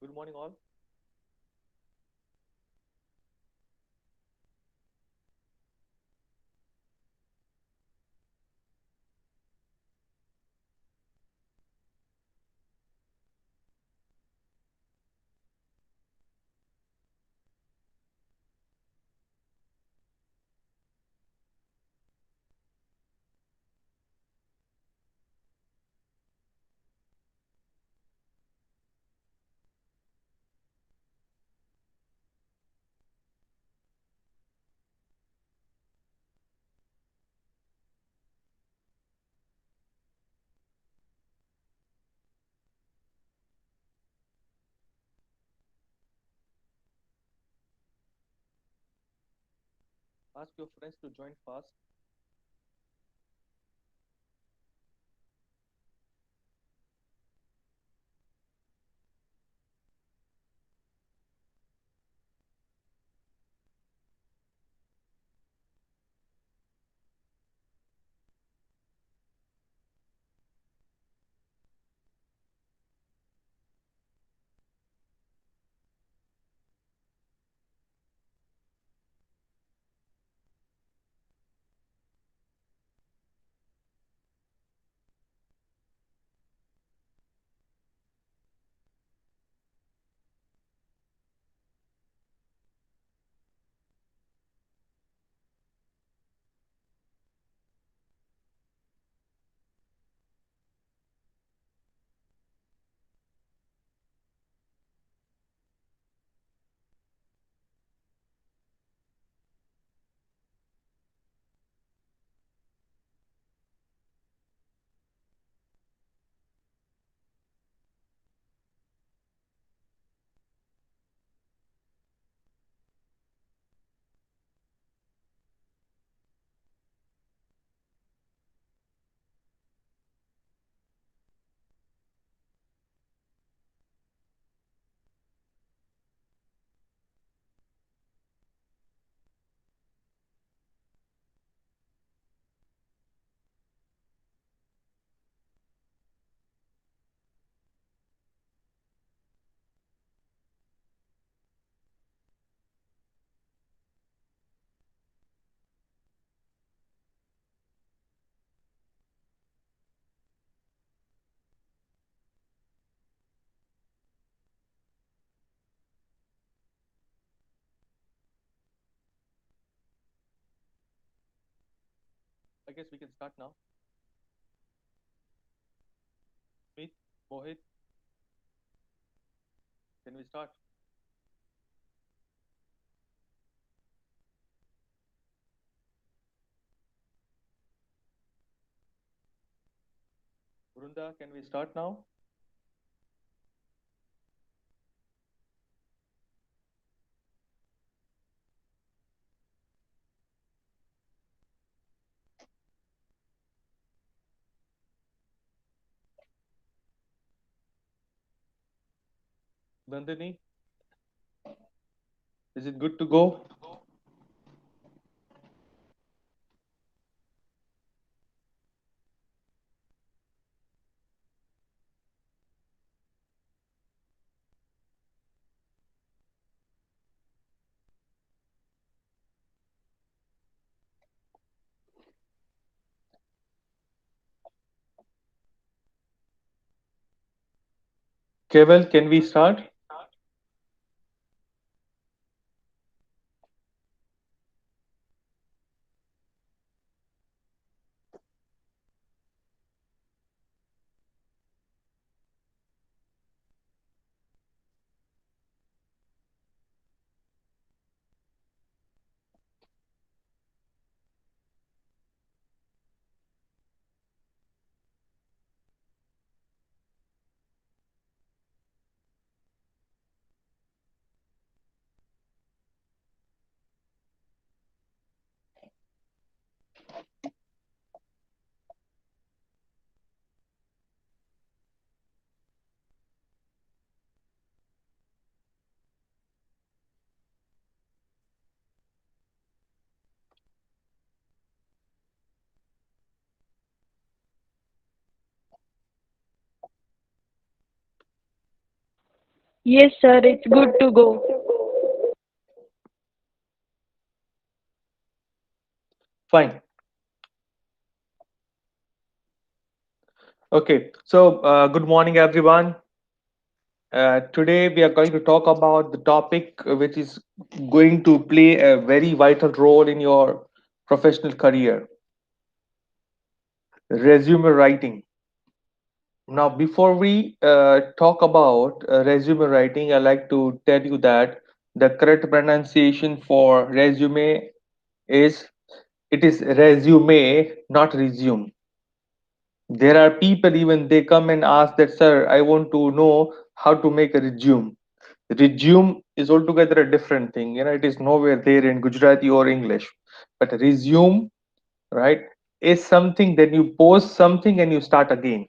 Good morning, all. Ask your friends to join fast. I guess we can start now. Meet Mohit. Can we start? Brunda, can we start now? Nandini, is it good to go? Keval, can we start? Yes, sir, it's good to go. Fine. Okay. So, good morning, everyone. Today we are going to talk about the topic which is going to play a very vital role in your professional career: resume writing. Now, before we talk about resume writing, I like to tell you that the correct pronunciation for resume is it is resume, not resume. There are people even they come and ask that, sir, I want to know how to make a resume. Resume is altogether a different thing. You know, it is nowhere there in Gujarati or English. But resume, right, is something that you post something and you start again.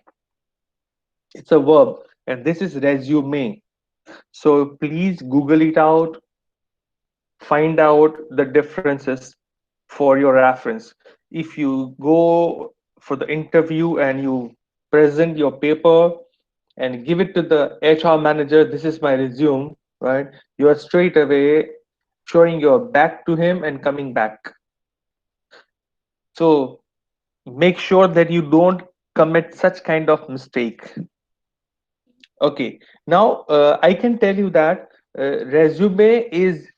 It's a verb, and this is resume. So please Google it out, find out the differences for your reference. If you go for the interview and you present your paper and give it to the HR manager, this is my resume, right? You are straight away showing your back to him and coming back. So make sure that you don't commit such kind of mistake. Okay, now I can tell you that resume is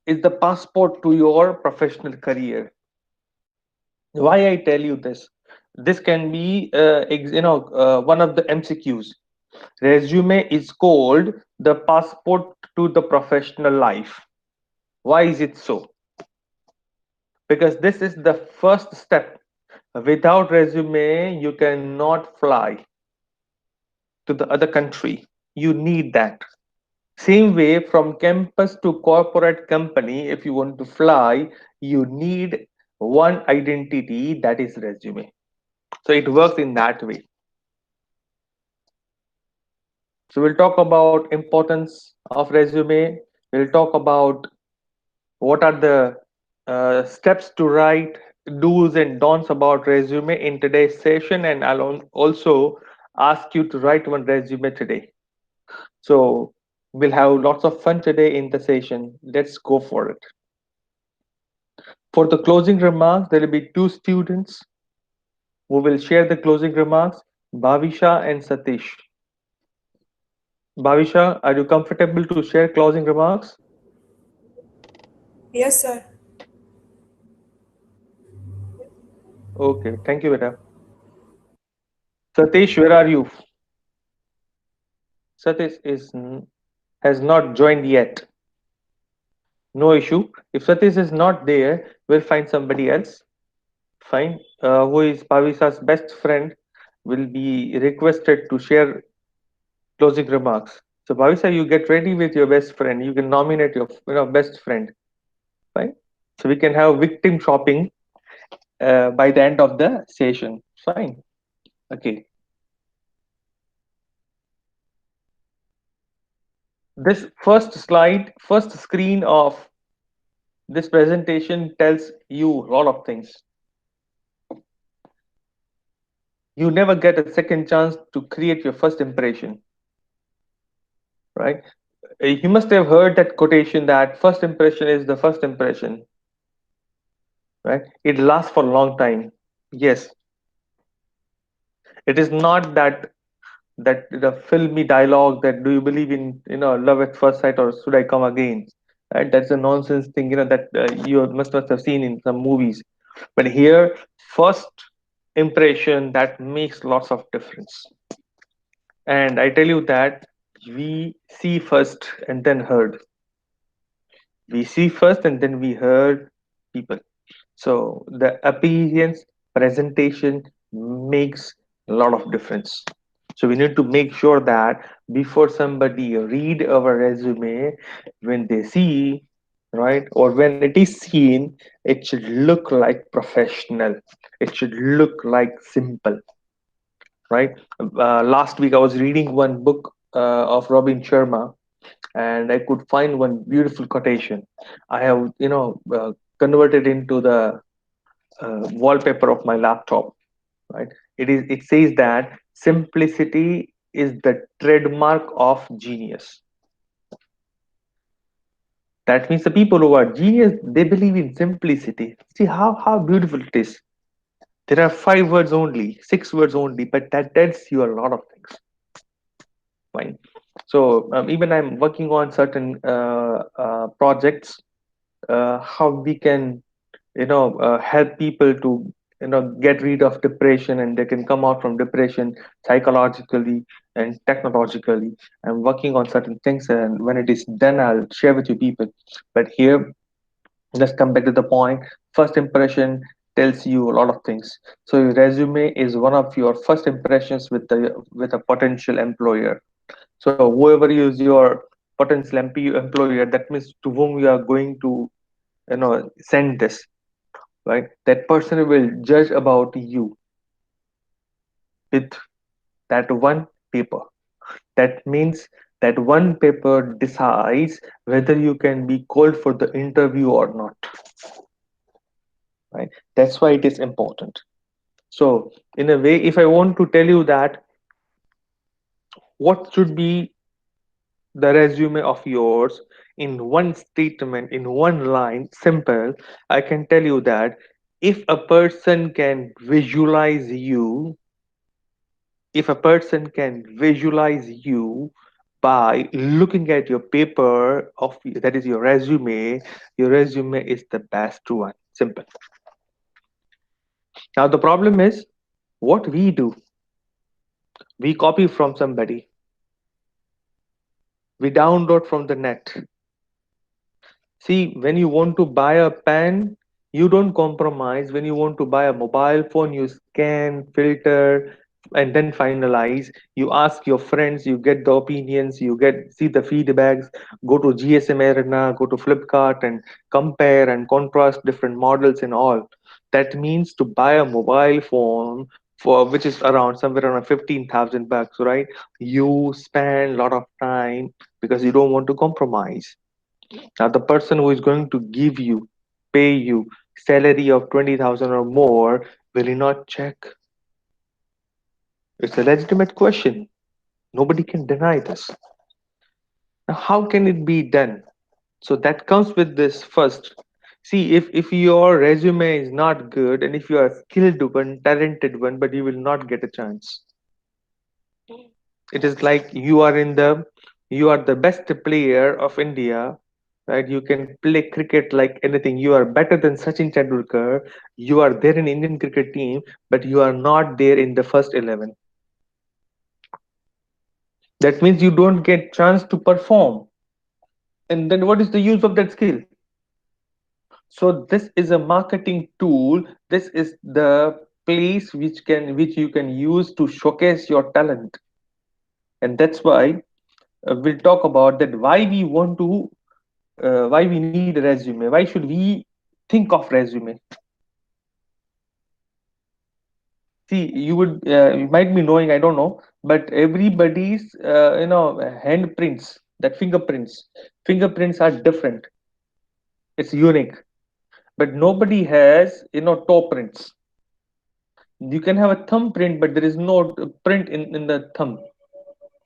the passport to your professional career. Why I tell you this? This can be one of the MCQs. Resume is called the passport to the professional life. Why is it so? Because this is the first step. Without resume you cannot fly to the other country. You need that. Same way, from campus to corporate company, if you want to fly, you need one identity, that is resume. So it works in that way. So we'll talk about importance of resume. We'll talk about what are the steps to write, do's and don'ts about resume in today's session, and also ask you to write one resume today. So we'll have lots of fun today in the session. Let's go for it. For the closing remarks, there will be two students who will share the closing remarks, Bhavisha and Satish. Bhavisha, are you comfortable to share closing remarks? Yes, sir. Okay, thank you, Beta. Satish, where are you? Satish has not joined yet. No issue. If Satish is not there, we'll find somebody else. Fine. Who is Bhavisha's best friend will be requested to share closing remarks. So Bhavisha, you get ready with your best friend. You can nominate your best friend. Fine. So we can have victim shopping by the end of the session. Fine. Okay. This first slide, first screen of this presentation tells you a lot of things. You never get a second chance to create your first impression, right? You must have heard that quotation that first impression is the first impression, right? It lasts for a long time. Yes, it is not that the filmy dialogue that do you believe in love at first sight or should I come again, right? That's a nonsense thing that you must have seen in some movies. But here, first impression that makes lots of difference. And I tell you that we see first and then heard. We see first and then we heard people. So the appearance, presentation makes a lot of difference. So we need to make sure that before somebody read our resume, when they see, right, or when it is seen, it should look like professional. It should look like simple, right? Last week I was reading one book of Robin Sharma, and I could find one beautiful quotation. I have, converted into the wallpaper of my laptop. Right? It says that simplicity is the trademark of genius. That means the people who are genius, they believe in simplicity. See how beautiful it is. There are 5 words only, 6 words only, but that tells you a lot of things. Fine. So even I'm working on certain projects, how we can help people to get rid of depression, and they can come out from depression psychologically and technologically. I'm working on certain things, and when it is done, I'll share with you people. But here, let's come back to the point. First impression tells you a lot of things. So your resume is one of your first impressions with a potential employer. So whoever is your potential employer, that means to whom you are going to send this, right? That person will judge about you with that one paper. That means that one paper decides whether you can be called for the interview or not, right? That's why it is important. So in a way, if I want to tell you that what should be the resume of yours in one statement, in one line, simple, I can tell you that if a person can visualize you, if a person can visualize you by looking at your paper of that is your resume is the best one. Simple. Now the problem is what we do. We copy from somebody. We download from the net. See, when you want to buy a pen, you don't compromise. When you want to buy a mobile phone, you scan, filter, and then finalize. You ask your friends, you get the opinions, you get see the feedbacks, go to GSM Arena, go to Flipkart and compare and contrast different models and all. That means to buy a mobile phone for which is around somewhere around 15,000 bucks, right? You spend a lot of time because you don't want to compromise. Now, the person who is going to give you, pay you salary of 20,000 or more, will he not check? It's a legitimate question. Nobody can deny this. Now, how can it be done? So that comes with this first. See, if your resume is not good, and if you are a skilled one, talented one, but you will not get a chance. It is like you are the best player of India, right? You can play cricket like anything. You are better than Sachin Tendulkar. You are there in Indian cricket team, but you are not there in the first 11. That means you don't get chance to perform. And then what is the use of that skill? So this is a marketing tool. This is the place which you can use to showcase your talent. And that's why we'll talk about that why we want to why we need a resume, why should we think of resume. See, you might be knowing, I don't know, but everybody's handprints, that fingerprints are different. It's unique, but nobody has toe prints. You can have a thumbprint, but there is no print in the thumb.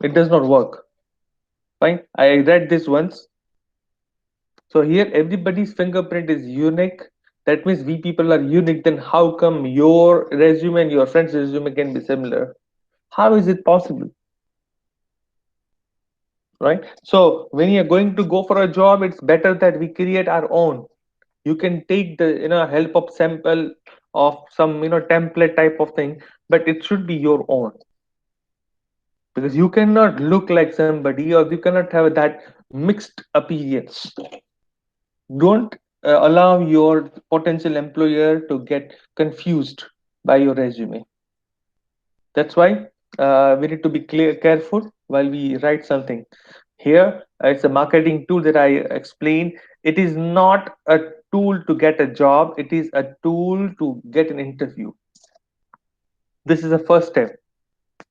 It does not work. Fine, I read this once. So here everybody's fingerprint is unique. That means we people are unique. Then how come your resume and your friend's resume can be similar? How is it possible? Right? So when you're going to go for a job, it's better that we create our own. You can take the help of sample of some template type of thing, but it should be your own, because you cannot look like somebody, or you cannot have that mixed appearance. Don't allow your potential employer to get confused by your resume. That's why we need to be careful while we write something. Here, it's a marketing tool that I explained. It is not a tool to get a job, it is a tool to get an interview. This is the first step.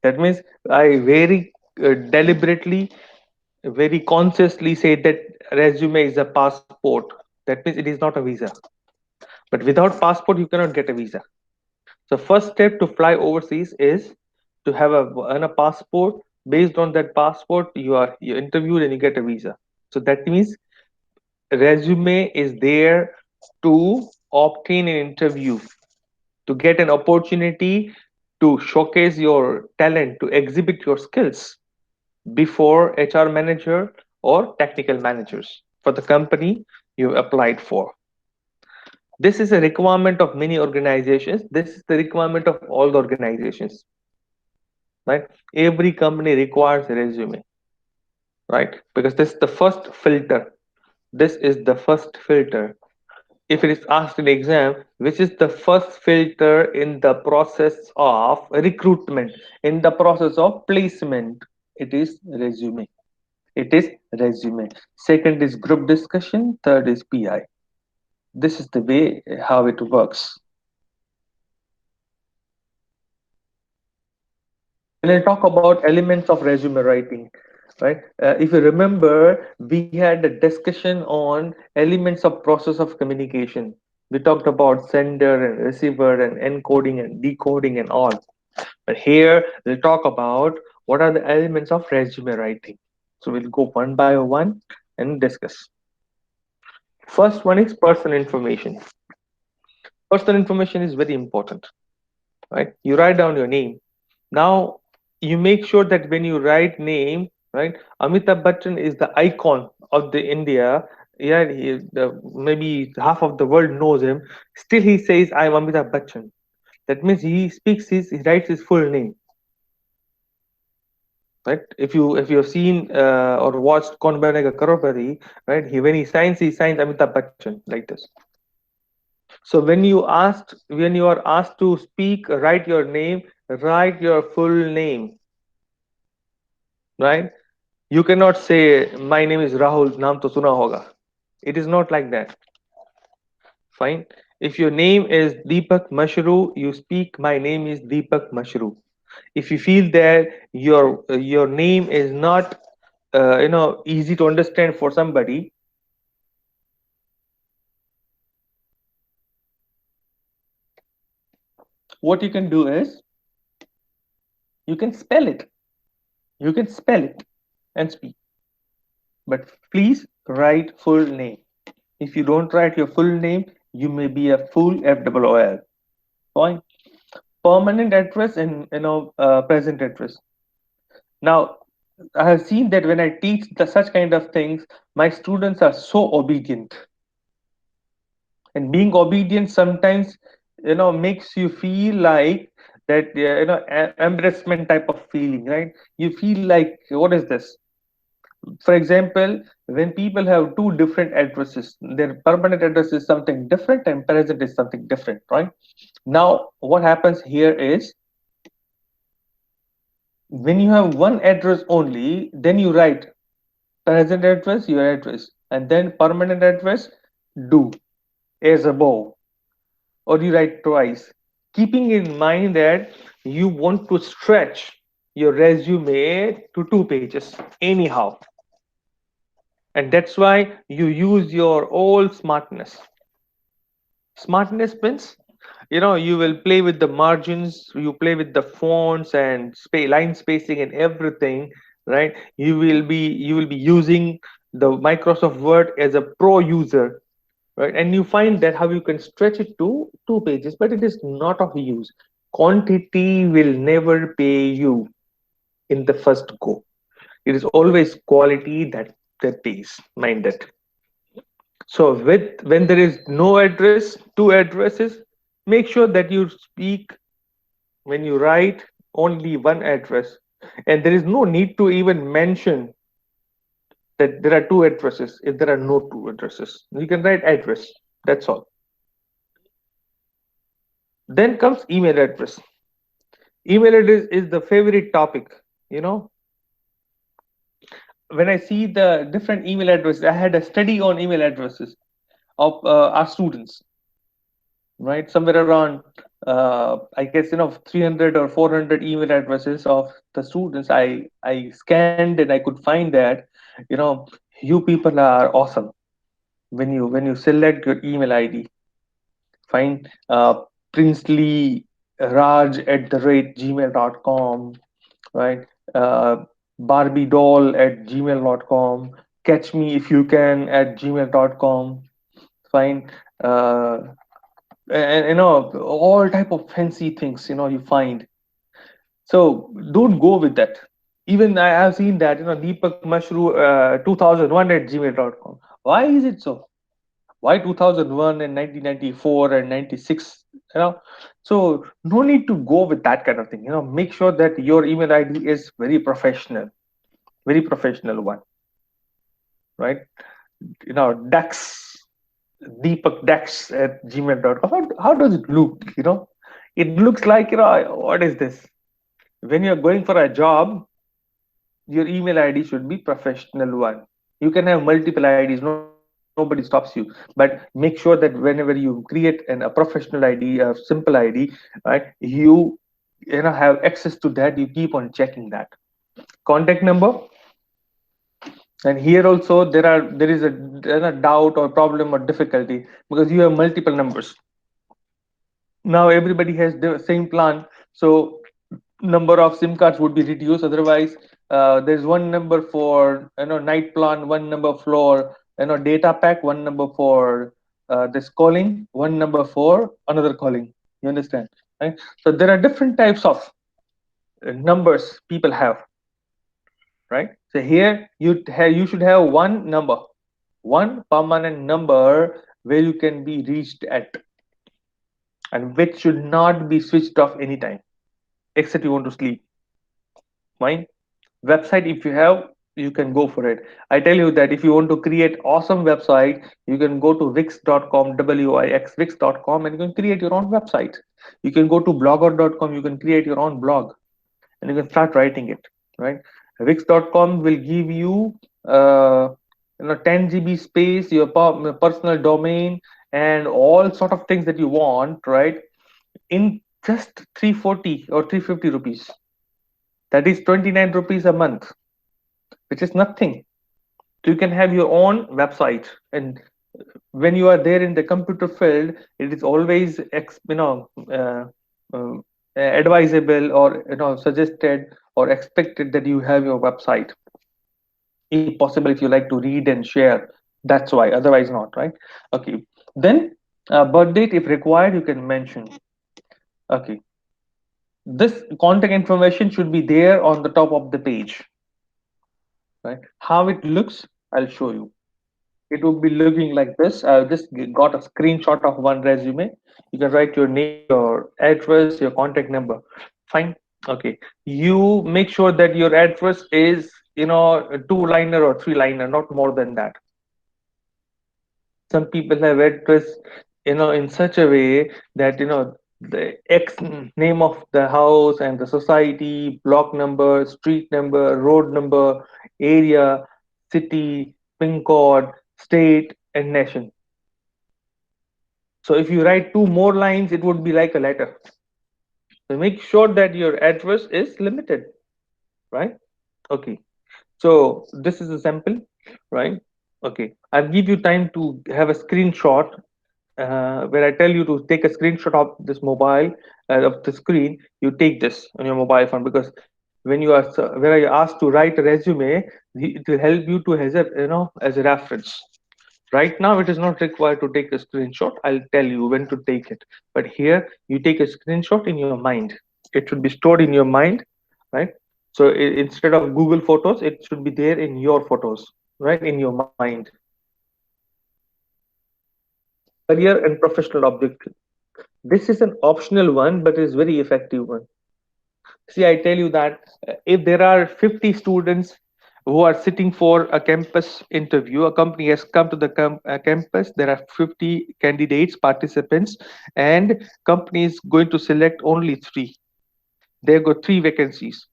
That means I very deliberately, very consciously say that resume is a passport. That means it is not a visa. But without passport, you cannot get a visa. So first step to fly overseas is to have a passport Based on that passport, you're interviewed and you get a visa. So that means resume is there to obtain an interview, to get an opportunity to showcase your talent, to exhibit your skills before HR manager or technical managers for the company you applied for. This is a requirement of many organizations. This is the requirement of all the organizations, right? Every company requires a resume, right? Because this is the first filter. This is the first filter. If it is asked in exam, which is the first filter in the process of recruitment, in the process of placement, it is resume. It is resume. Second is group discussion. Third is PI. This is the way how it works. When I talk about elements of resume writing, right? If you remember, we had a discussion on elements of process of communication. We talked about sender and receiver and encoding and decoding and all. But here we'll talk about what are the elements of resume writing. So we'll go one by one and discuss. First one is personal information. Personal information is very important, right? You write down your name. Now you make sure that when you write name, right, Amitabh Bachchan is the icon of the India. Yeah, maybe half of the world knows him. Still, he says, "I am Amitabh Bachchan." That means he writes his full name, right? If you've seen or watched Kaun Banega Crorepati, right? When he signs Amitabh Bachchan like this. So when you are asked to speak, write your name, write your full name, right? You cannot say my name is Rahul, naam to suna hoga. It is not like that. Fine. If your name is Deepak Mashru, you speak my name is Deepak Mashru. If you feel that your name is not easy to understand for somebody, what you can do is you can spell it. You can spell it and speak. But please write full name. If you don't write your full name, you may be a fool FOOL. Fine. Permanent address and present address. Now I have seen that when I teach such kind of things, my students are so obedient, and being obedient sometimes makes you feel like that embarrassment type of feeling, right? You feel like, what is this? For example, when people have two different addresses, their permanent address is something different and present is something different, right? Now what happens here is, when you have one address only, then you write present address, your address, and then permanent address, do as above, or you write twice, keeping in mind that you want to stretch your resume to 2 pages anyhow. And that's why you use your all smartness. Smartness means, you will play with the margins, you play with the fonts and line spacing and everything, right? You will be using the Microsoft Word as a pro user, right? And you find that how you can stretch it to 2 pages, but it is not of use. Quantity will never pay you in the first go. It is always quality that pays. Mind that. So when there is no address, two addresses, make sure that you speak, when you write, only one address, and there is no need to even mention that there are two addresses. If there are no two addresses, you can write address. That's all. Then comes email address. Email address is the favorite topic. You know, when I see the different email addresses, I had a study on email addresses of our students, right? Somewhere around, I guess, 300 or 400 email addresses of the students. I scanned and I could find that, you know, you people are awesome. When you select your email ID, find princely raj at the rate gmail.com, right? Barbie doll at gmail.com, catch me if you can at gmail.com. Fine. And all type of fancy things you find. So don't go with that. Even I have seen that Deepak Mashru 2001 at gmail.com. Why is it so? Why 2001 and 1994 and 96? you know so no need to go with that kind of thing. Make sure that your email ID is very professional one, right? Dax, Deepak Dax at gmail.com. How does it look? It looks like, what is this? When you're going for a job, your email ID should be professional one. You can have multiple IDs, nobody stops you, but make sure that whenever you create a professional ID, a simple ID, right, you have access to that. You keep on checking that contact number. And here also there is a doubt or problem or difficulty because you have multiple numbers. Now everybody has the same plan, so number of SIM cards would be reduced. Otherwise, there's one number for night plan, one number for data pack, one number for this calling, one number for another calling. You understand, right? So there are different types of numbers people have, right? So here you should have one number, one permanent number where you can be reached at, and which should not be switched off anytime except you want to sleep. Fine. Website, if you have, you can go for it. I tell you that if you want to create awesome website, you can go to wix.com, wix.com, and you can create your own website. You can go to blogger.com, you can create your own blog, and you can start writing it, right? Wix.com will give you 10 GB space, your personal domain, and all sort of things that you want, right? In just 340 or 350 rupees. That is 29 rupees a month, which is nothing. So you can have your own website, and when you are there in the computer field, it is always uh, advisable or suggested or expected that you have your website, if possible, if you like to read and share. That's why, otherwise not, right? Okay. Then birth date, if required, you can mention. Okay. This contact information should be there on the top of the page, right? How it looks, I'll show you. It would be looking like this. I just got a screenshot of one resume. You can write your name, your address, your contact number. Fine. Okay. You make sure that your address is, a two-liner or three-liner, not more than that. Some people have address, in such a way that, the X name of the house and the society, block number, street number, road number, area, city, pin code, state, and nation. So if you write two more lines, it would be like a letter. So make sure that your address is limited, right? Okay. So this is a sample, right? Okay. I'll give you time to have a screenshot where I tell you to take a screenshot of this mobile, of the screen. You take this on your mobile phone, because when you asked to write a resume, it will help you to as a reference. Right now, it is not required to take a screenshot. I'll tell you when to take it. But here, you take a screenshot in your mind. It should be stored in your mind, right? So instead of Google Photos, it should be there in your photos, right, in your mind. Career and professional objective. This is an optional one, but is very effective one. See, I tell you that if there are 50 students who are sitting for a campus interview, a company has come to the campus, there are 50 candidates, participants, and company is going to select only three. They've got three vacancies.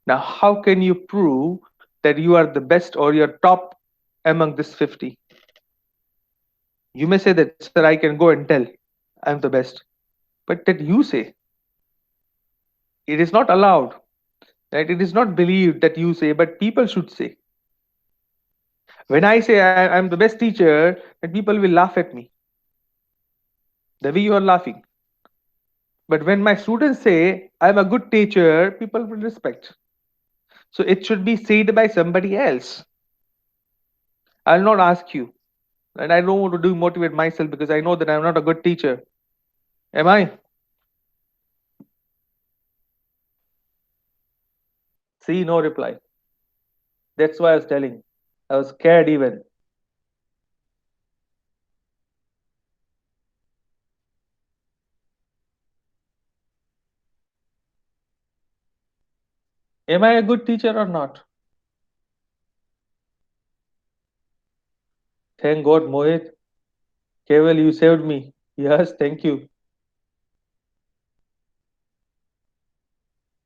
Now, how can you prove that you are the best or you're top among this 50? You may say that, sir, I can go and tell I'm the best. But that you say, it is not allowed, right? It is not believed that you say, but people should say. When I say I'm the best teacher, then people will laugh at me the way you are laughing. But when my students say I'm a good teacher, people will respect. So it should be said by somebody else. I'll not ask you. And I don't want to do motivate myself because I know that I'm not a good teacher. Am I? See, no reply. That's why I was telling. I was scared even. Am I a good teacher or not? Thank God, Mohit. Keval, you saved me. Yes, thank you.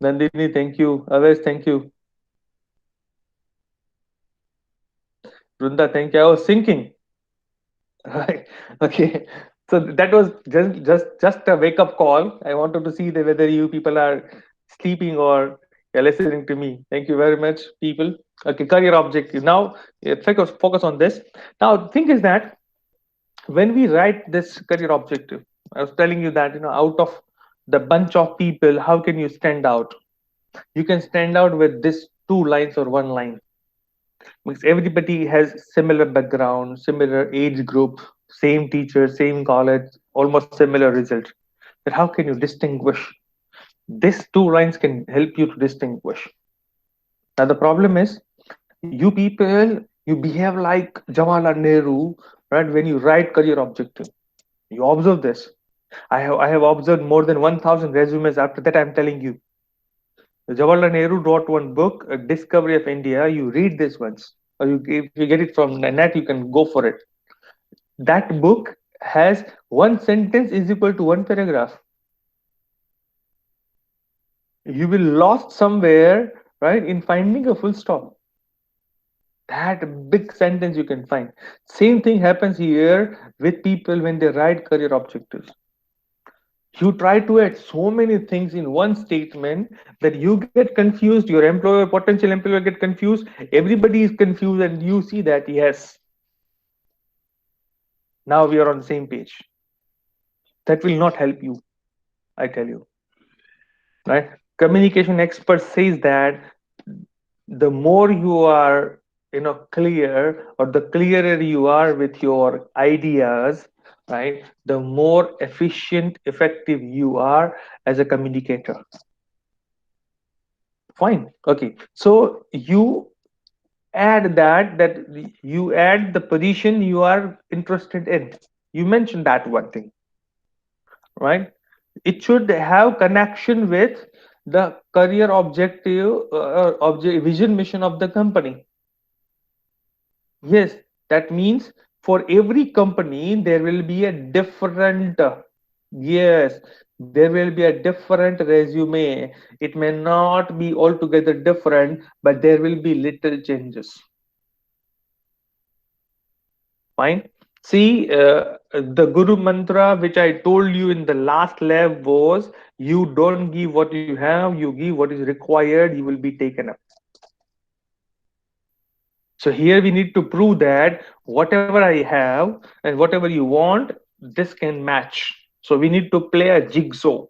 Nandini, thank you. Always thank you. Vrunda, thank you. I was thinking. Right. Okay. So that was just a wake up call. I wanted to see whether you people are sleeping or you're listening to me. Thank you very much, people. Okay, career objective. Now, focus on this. Now, the thing is that when we write this career objective, I was telling you that out of the bunch of people, how can you stand out? You can stand out with this two lines or one line because everybody has similar background, similar age group, same teacher, same college, almost similar result. But how can you distinguish? These two lines can help you to distinguish. Now the problem is, you people, you behave like Jawaharlal Nehru, right? When you write career objective, you observe this. I have observed more than 1,000 resumes. After that, I'm telling you, Jawaharlal Nehru wrote one book, A Discovery of India. You read this once, or if you get it from the net, you can go for it. That book has one sentence is equal to one paragraph. You will lost somewhere, right, in finding a full stop. That big sentence you can find. Same thing happens here with people when they write career objectives. You try to add so many things in one statement that you get confused, your employer, potential employer get confused, everybody is confused, and you see that yes, now we are on the same page. That will not help you, I tell you, right? Communication expert says that the more you are clear, or the clearer you are with your ideas, right, the more efficient, effective you are as a communicator. Fine. Okay, so you add that you add the position you are interested in. You mentioned that one thing, right? It should have connection with the career objective, vision, mission of the company. Yes, that means for every company there will be a different, yes, there will be a different resume. It may not be altogether different, but there will be little changes. Fine. See, the Guru mantra which I told you in the last lab was, you don't give what you have, you give what is required, you will be taken up. So here we need to prove that whatever I have and whatever you want, this can match. So we need to play a jigsaw.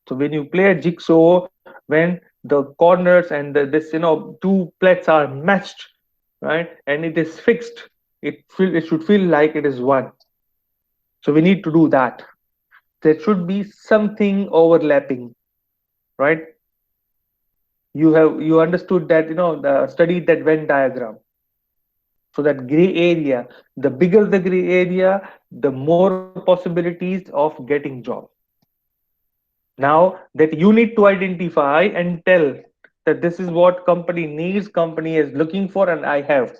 So when you play a jigsaw, when the corners and this two plates are matched, right, and it is fixed, it should feel like it is one. So we need to do that. There should be something overlapping, right? You understood that, the study that Venn diagram. So that gray area, the bigger the gray area, the more possibilities of getting job. Now that you need to identify and tell that this is what company needs, company is looking for, and I have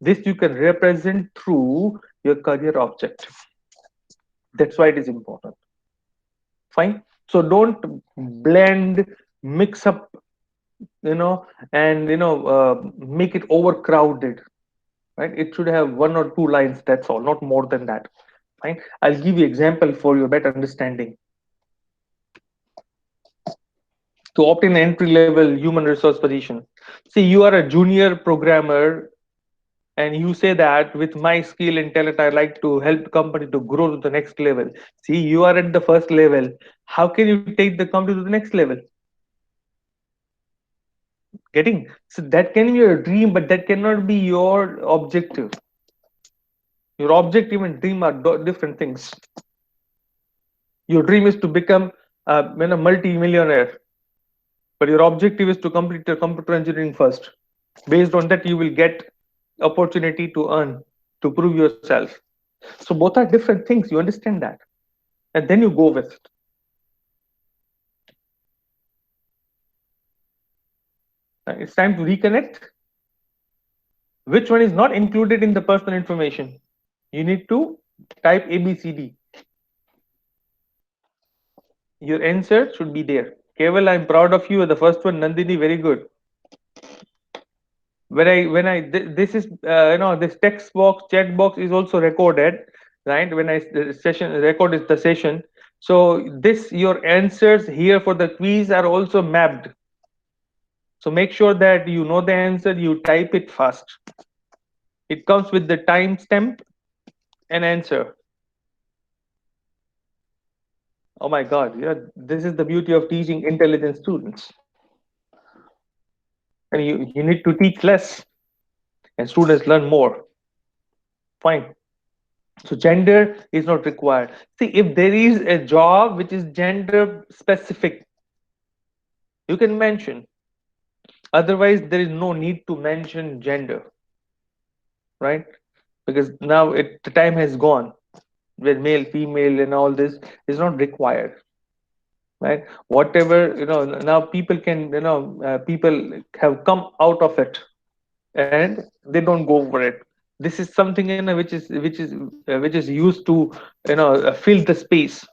this, you can represent through your career objective. That's why it is important. Fine. So don't blend, mix up, and make it overcrowded, right? It should have one or two lines, that's all, not more than that. Fine. I'll give you example for your better understanding. To obtain an entry level human resource position, see, you are a junior programmer, and you say that with my skill and talent I like to help company to grow to the next level. See, you are at the first level, how can you take the company to the next level? Getting? So that can be your dream, but that cannot be your objective. Your objective and dream are different things. Your dream is to become a multi-millionaire, but your objective is to complete your computer engineering first. Based on that, you will get opportunity to earn, to prove yourself. So both are different things. You understand that, and then you go with it. It's time to reconnect. Which one is not included in the personal information? You need to type ABCD. Your answer should be there. Keval, I'm proud of you. The first one, Nandini, very good. This is this text box, chat box is also recorded, right? When I the session record is the session. So this your answers here for the quiz are also mapped. So make sure that you know the answer. You type it fast. It comes with the timestamp and answer. Oh my God! Yeah, this is the beauty of teaching intelligent students. And you need to teach less and students learn more. Fine. So gender is not required. See, if there is a job which is gender specific, you can mention. Otherwise, there is no need to mention gender, right? Because now the time has gone where male, female, and all this is not required, right? Whatever now people can people have come out of it and they don't go for it. This is something which is used to fill the space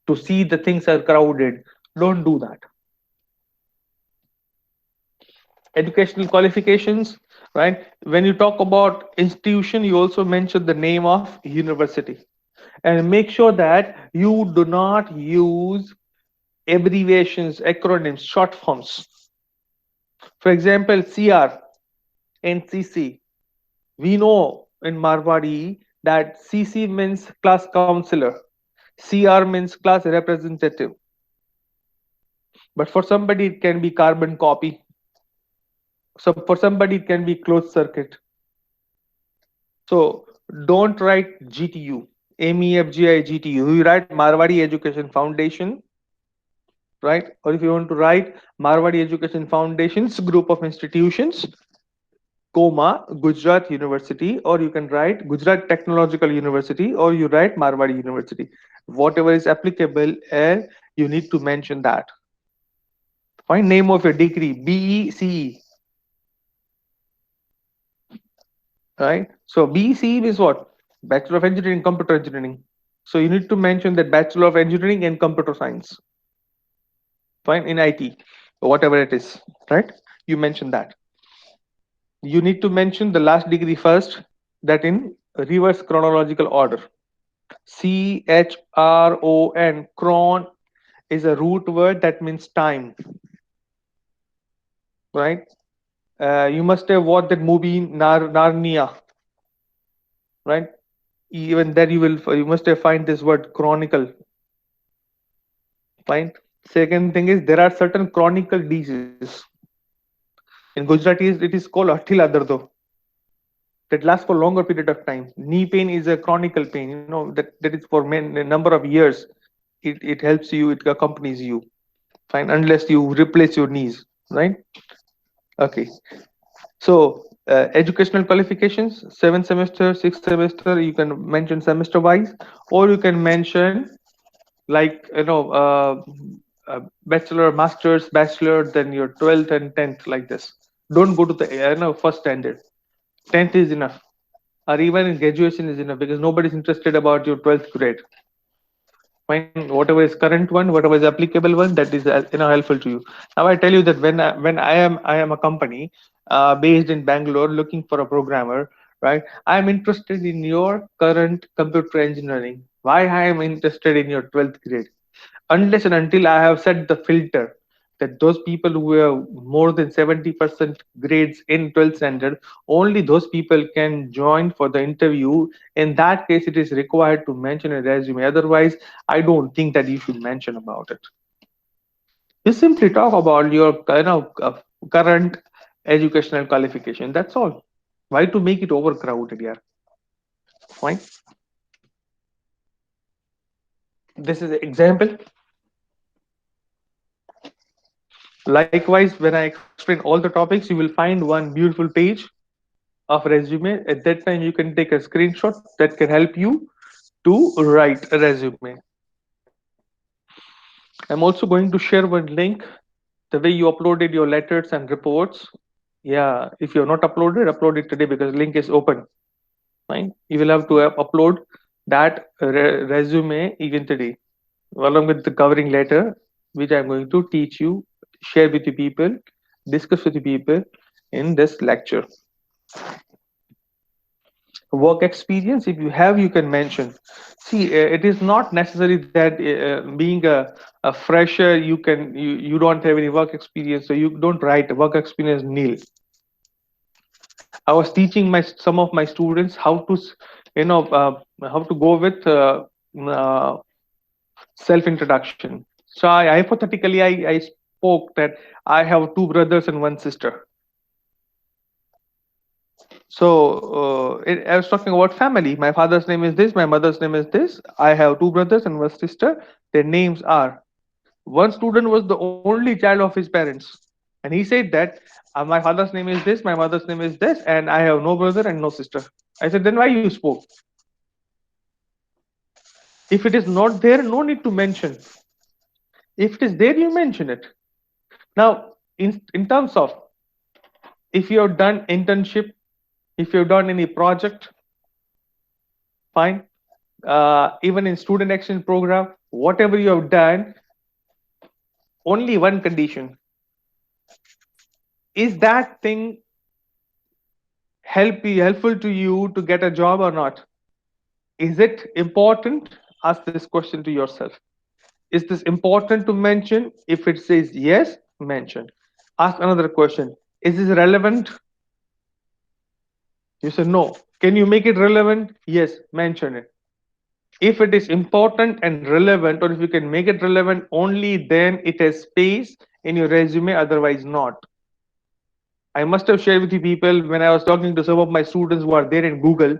to see the things are crowded. Don't do that. Educational qualifications, right? When you talk about institution, you also mention the name of university, and make sure that you do not use abbreviations, acronyms, short forms. For example, CR and CC. We know in Marwari that CC means class counselor, CR means class representative, but for somebody it can be carbon copy. So for somebody it can be closed circuit. So don't write GTU, MEFGI GTU. You write Marwari Education Foundation, right? Or if you want to write Marwari Education Foundation's group of institutions, comma Gujarat University, or you can write Gujarat Technological University, or you write Marwari University. Whatever is applicable, and you need to mention that. Find name of your degree, BECE, right? So BECE is what? Bachelor of Engineering, Computer Engineering. So you need to mention that Bachelor of Engineering and Computer Science. Fine, in IT, whatever it is, right? You mention that. You need to mention the last degree first, that in reverse chronological order. CHRON, chron is a root word that means time, right? You must have watched that movie Narnia, right? Even there you must have find this word chronicle. Fine. Second thing is there are certain chronicle diseases. In Gujarati it is called Athila Dardo, that lasts for longer period of time. Knee pain is a chronicle pain, that is for a number of years. It helps you, it accompanies you. Fine, unless you replace your knees, right? Okay. So educational qualifications, 7 semester, 6 semester, you can mention semester wise, or you can mention like bachelor, masters, bachelor, then your 12th and 10th, like this. Don't go to the first standard. 10th is enough, or even in graduation is enough, because nobody's interested about your 12th grade. Fine, whatever is current one, whatever is applicable one, that is helpful to you. Now I tell you that when I am a company based in Bangalore looking for a programmer, right? I am interested in your current computer engineering. Why I am interested in your 12th grade? Unless and until I have set the filter that those people who have more than 70% grades in 12th standard, only those people can join for the interview. In that case, it is required to mention a resume. Otherwise, I don't think that you should mention about it. You simply talk about your current educational qualification. That's all. Why to make it overcrowded? Yeah, fine. This is an example. Likewise, when I explain all the topics, you will find one beautiful page of resume. At that time, you can take a screenshot that can help you to write a resume. I'm also going to share one link, the way you uploaded your letters and reports. Yeah, if you have not uploaded, upload it today because link is open. Fine. You will have to upload that resume even today, along with the covering letter, which I'm going to teach you, share with the people, discuss with the people in this lecture. Work experience, if you have, you can mention. See, it is not necessary that being a fresher, you don't have any work experience, so you don't write work experience nil. I was teaching my some of my students how to how to go with uh, self introduction. So I hypothetically I spoke that I have two brothers and one sister. So I was talking about family. My father's name is this, my mother's name is this. I have two brothers and one sister. Their names are. One student was the only child of his parents, and he said that my father's name is this, my mother's name is this, and I have no brother and no sister. I said, then why you spoke? If it is not there, no need to mention. If it is there, you mention it. Now, in terms of if you have done internship, if you've done any project, fine. Even in student action program, whatever you have done, only one condition: is that thing helpful to you to get a job or not? Is it important? Ask this question to yourself. Is this important to mention? If it says yes, mention. Ask another question. Is this relevant? You say no. Can you make it relevant? Yes, mention it. If it is important and relevant, or if you can make it relevant, only then it has space in your resume, otherwise not. I must have shared with you people when I was talking to some of my students who are there in Google.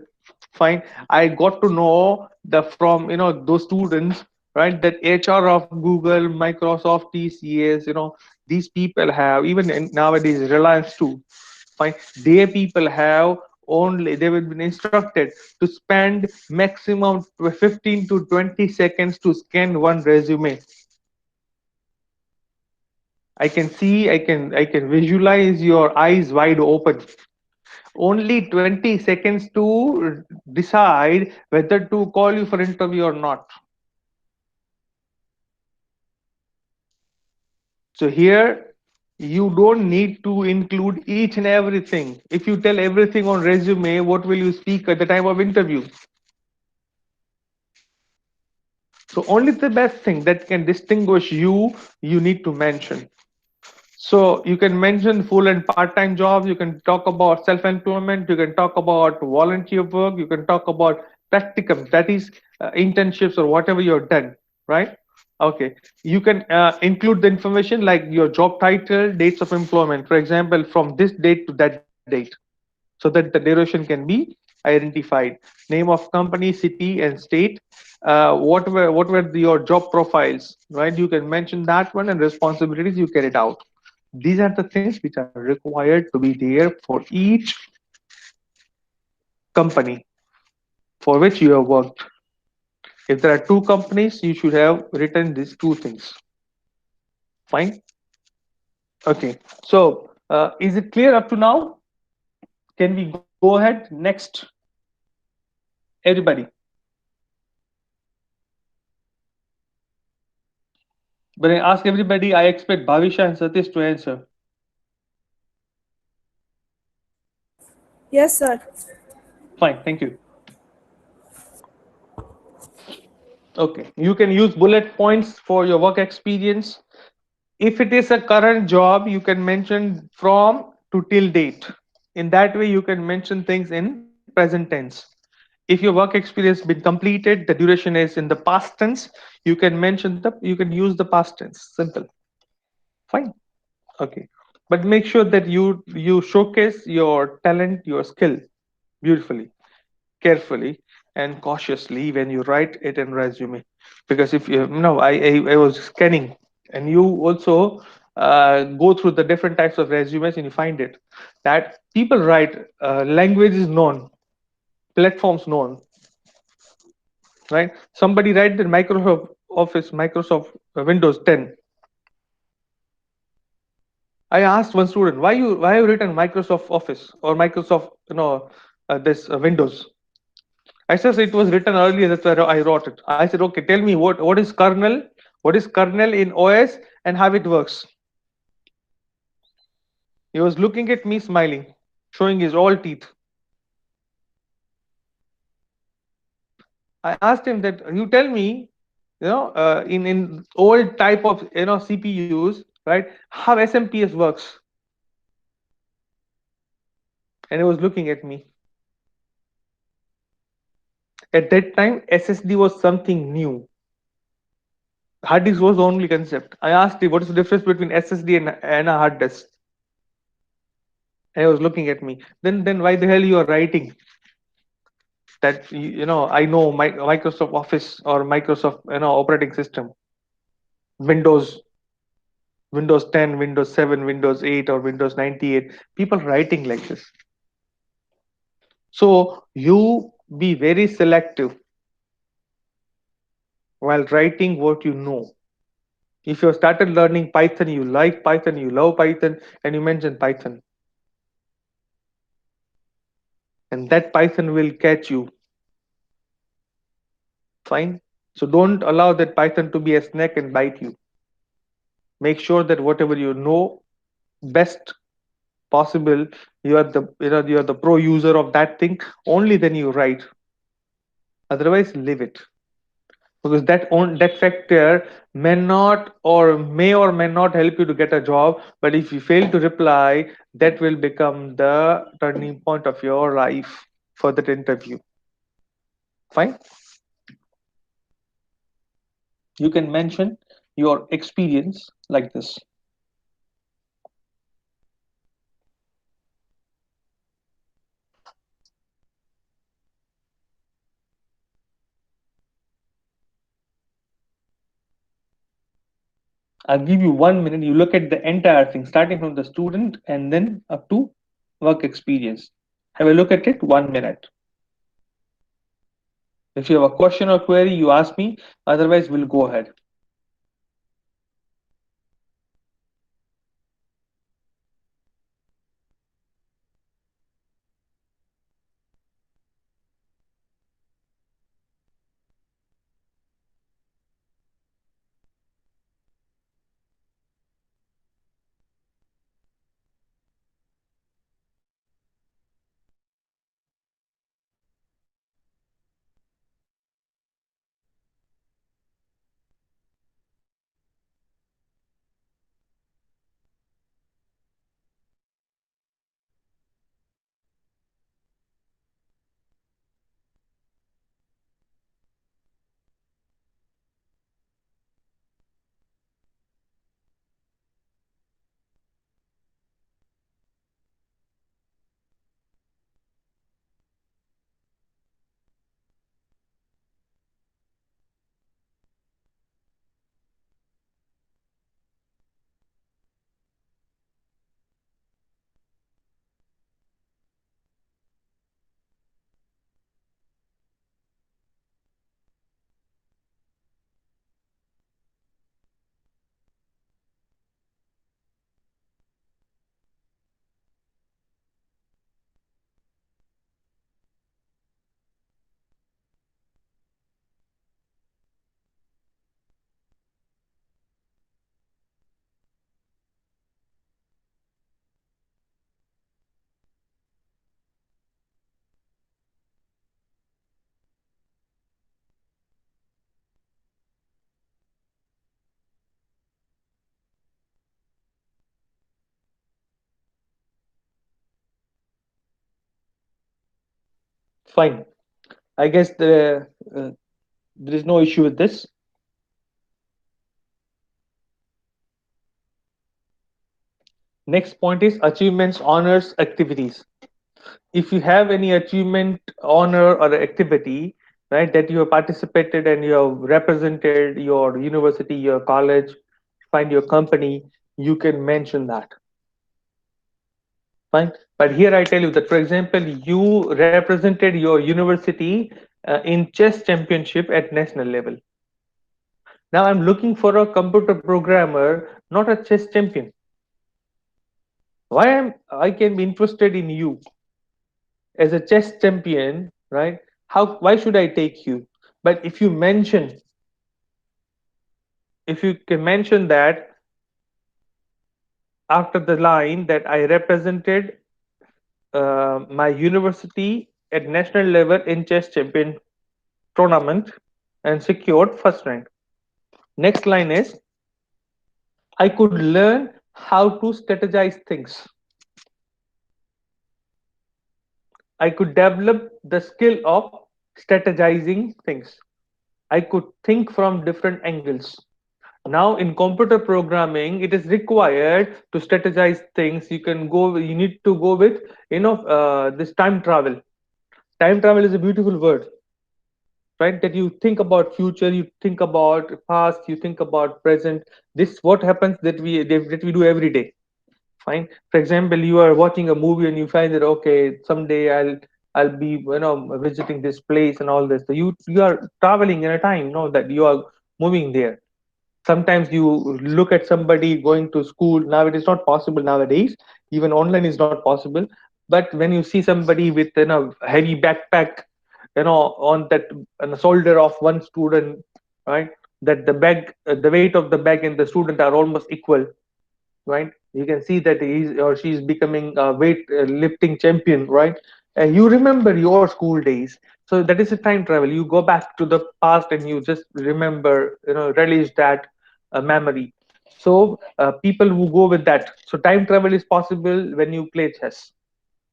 Fine, I got to know the from those students, right? That HR of Google, Microsoft, TCS, these people have even nowadays Reliance too. Fine, their people have only they will be instructed to spend maximum 15 to 20 seconds to scan one resume. I can visualize your eyes wide open. Only 20 seconds to decide whether to call you for interview or not. So here you don't need to include each and everything. If you tell everything on resume, what will you speak at the time of interview? So only the best thing that can distinguish you need to mention. So you can mention full and part-time jobs, you can talk about self-employment, you can talk about volunteer work, you can talk about practicum, that is internships or whatever you've done, right? Okay, you can include the information like your job title, dates of employment, for example, from this date to that date, so that the duration can be identified. Name of company, city, and state. What were your job profiles, right? You can mention that one and responsibilities you carried out. These are the things which are required to be there for each company for which you have worked. If there are two companies, you should have written these two things. Fine. Okay. So, is it clear up to now? Can we go ahead next? Everybody. When I ask everybody, I expect Bhavisha and Satish to answer. Yes, sir. Fine. Thank you. Okay. You can use bullet points for your work experience. If it is a current job, you can mention from to till date. In that way, you can mention things in present tense. If your work experience been completed, the duration is in the past tense, you can use the past tense. Simple. Fine. Okay. but make sure that you showcase your talent, your skill beautifully, carefully, and cautiously when you write it in resume. Because if you no I was scanning, and you also go through the different types of resumes, and you find it that people write language is known, platforms known, right? Somebody write that Microsoft Office, Microsoft Windows 10. I asked one student, why you written Microsoft Office or Microsoft, this Windows. I said it was written earlier, that's why I wrote it. I said, okay, tell me what is kernel, what is kernel in OS and how it works. He was looking at me smiling, showing his all teeth. I asked him that you tell me, in old type of CPUs, right, how SMPS works. And he was looking at me. At that time, SSD was something new. Hard disk was the only concept. I asked him what is the difference between SSD and a hard disk. And he was looking at me. Then why the hell you are writing that? I know Microsoft Office or Microsoft operating system, Windows, Windows 10, Windows 7, Windows 8, or Windows 98. People writing like this. So you be very selective while writing what you know. If you started learning Python, you like Python, you love Python, and you mention Python, and that Python will catch you. Fine. So don't allow that Python to be a snake and bite you. Make sure that whatever you know best possible, you are the pro user of that thing. Only then you write. Otherwise, leave it, because that factor may or may not help you to get a job. But if you fail to reply, that will become the turning point of your life for that interview. Fine. You can mention your experience like this. I'll give you 1 minute. You look at the entire thing, starting from the student and then up to work experience. Have a look at it. 1 minute. If you have a question or query, you ask me. Otherwise, we'll go ahead. Fine. I guess there is no issue with this. Next point is achievements, honors, activities. If you have any achievement, honor, or activity, right, that you have participated and you have represented your university, your college, find your company, you can mention that. Fine. But here I tell you that, for example, you represented your university in chess championship at national level. Now I'm looking for a computer programmer, not a chess champion. Why am I can be interested in you as a chess champion, right? How, why should I take you? But if you mention, if you can mention that after the line that I represented my university at national level in chess champion tournament and secured first rank. Next line is I could learn how to strategize things. I could develop the skill of strategizing things. I could think from different angles. Now in computer programming, it is required to strategize things. You can go, you need to go with, this time travel. Time travel is a beautiful word, right? That you think about future, you think about past, you think about present. This what happens that we do every day. Fine. For example, you are watching a movie and you find that okay, someday I'll be visiting this place and all this. So you are traveling in a time, that you are moving there. Sometimes you look at somebody going to school. Now it is not possible nowadays. Even online is not possible. But when you see somebody with heavy backpack, on that, on the shoulder of one student, right? That the bag, the weight of the bag and the student are almost equal, right? You can see that he's or she's becoming a weight lifting champion, right? And you remember your school days. So that is a time travel. You go back to the past and you just remember, relish that memory. So people who go with that. So time travel is possible when you play chess.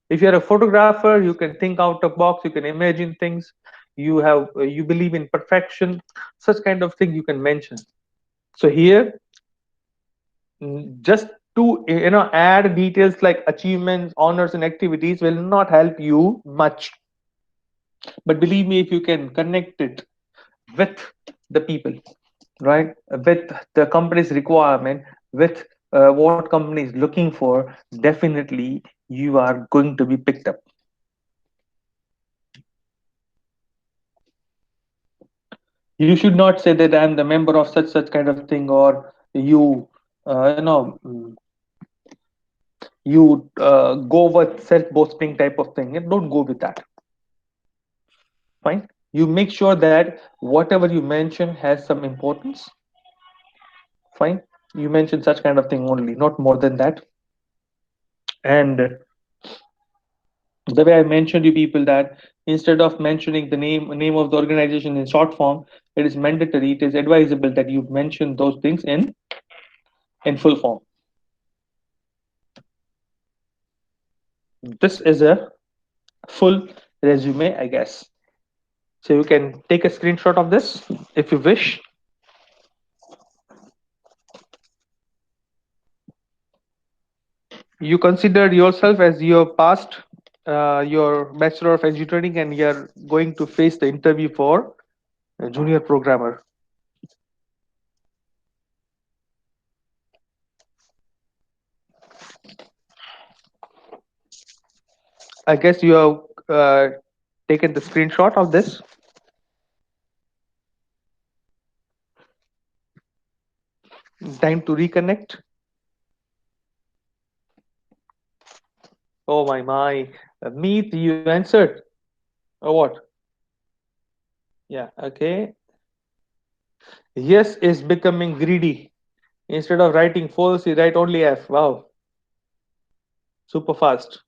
If you're a photographer, you can think out of box. You can imagine things. You believe in perfection. Such kind of thing you can mention. So here, just to add details like achievements, honors, and activities will not help you much. But believe me, if you can connect it with the people, right, with the company's requirement, with what company is looking for, definitely you are going to be picked up. You should not say that I'm the member of such kind of thing, or you go with self boasting type of thing. Don't go with that. Fine. You make sure that whatever you mention has some importance. Fine. You mention such kind of thing only, not more than that. And the way I mentioned you people that instead of mentioning the name of the organization in short form, it is mandatory, it is advisable that you mention those things in full form. This is a full resume, I guess. So you can take a screenshot of this if you wish. You consider yourself as your past your bachelor of engineering and you're going to face the interview for a junior programmer. I guess you have taken the screenshot of this. Time to reconnect. Oh my. Meet, you answered. Or what? Yeah, okay. Yes is becoming greedy. Instead of writing false, you write only F. Wow, super fast.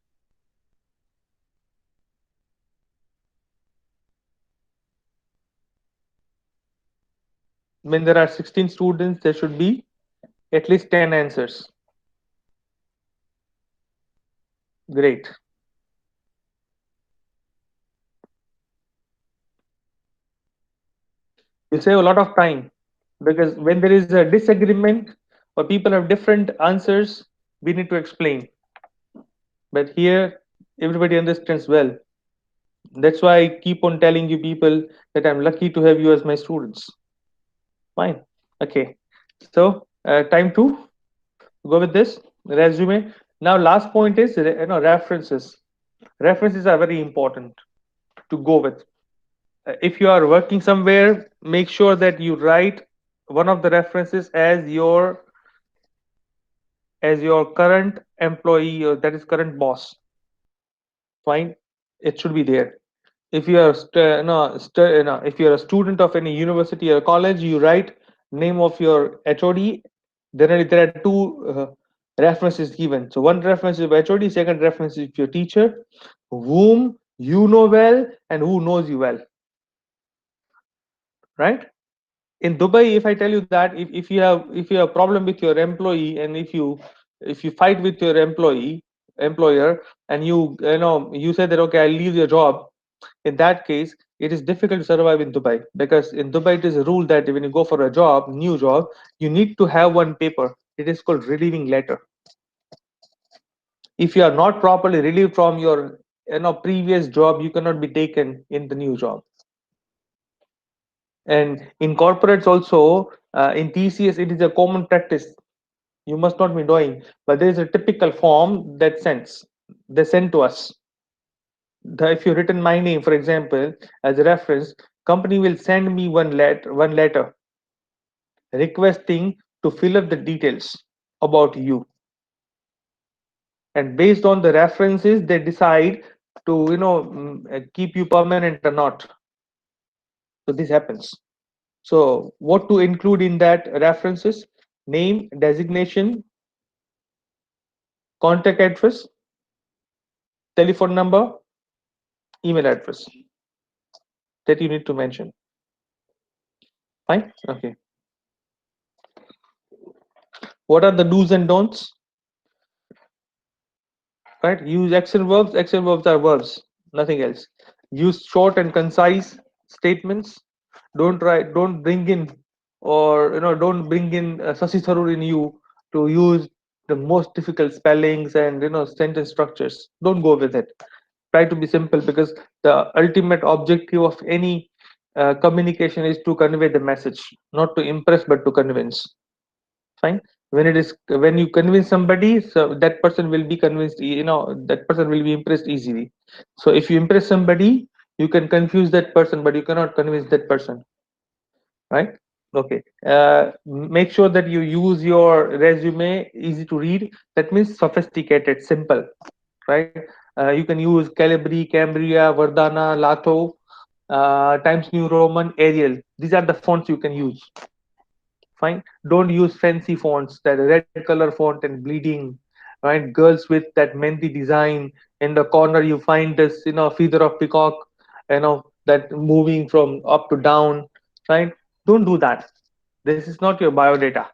When there are 16 students, there should be at least 10 answers. Great. You save a lot of time because when there is a disagreement or people have different answers, we need to explain. But here, everybody understands well. That's why I keep on telling you people that I'm lucky to have you as my students. Fine. Okay. So, time to go with this resume. Now, last point is references. References are very important to go with. If you are working somewhere, make sure that you write one of the references as your current employee, or that is current boss. Fine, it should be there. If you are if you are a student of any university or college, you write name of your HOD. Generally, there are two references given. So one reference is HOD, second reference is your teacher, whom you know well and who knows you well, right? In Dubai, if I tell you that if you have problem with your employee, and if you fight with your employer, and you say that, okay, I'll leave your job, in that case it is difficult to survive in Dubai, because in Dubai it is a rule that when you go for a new job, you need to have one paper. It is called relieving letter. If you are not properly relieved from your previous job, you cannot be taken in the new job. And in corporates also, in TCS, it is a common practice. You must not be doing, but there is a typical form that sends they send to us. If you written my name, for example, as a reference, company will send me one letter requesting to fill up the details about you, and based on the references they decide to keep you permanent or not. So this happens. So what to include in that references: name, designation, contact address, telephone number, email address, that you need to mention. Fine. Okay. What are the do's and don'ts? Right. Use action verbs. Action verbs are verbs, nothing else. Use short and concise statements. Don't bring in, or don't bring in sasi tharur in you to use the most difficult spellings and sentence structures. Don't go with it. Try to be simple, because the ultimate objective of any communication is to convey the message, not to impress but to convince. Fine. When you convince somebody, so that person will be convinced, that person will be impressed easily. So if you impress somebody, you can confuse that person, but you cannot convince that person, right? Okay. Make sure that you use your resume easy to read. That means sophisticated, simple, right? You can use Calibri, Cambria, Verdana, Lato, Times New Roman, Arial. These are the fonts you can use. Fine. Don't use fancy fonts, that red color font and bleeding, right? Girls with that mehndi design. In the corner you find this feather of peacock, that moving from up to down, right? Don't do that. This is not your biodata.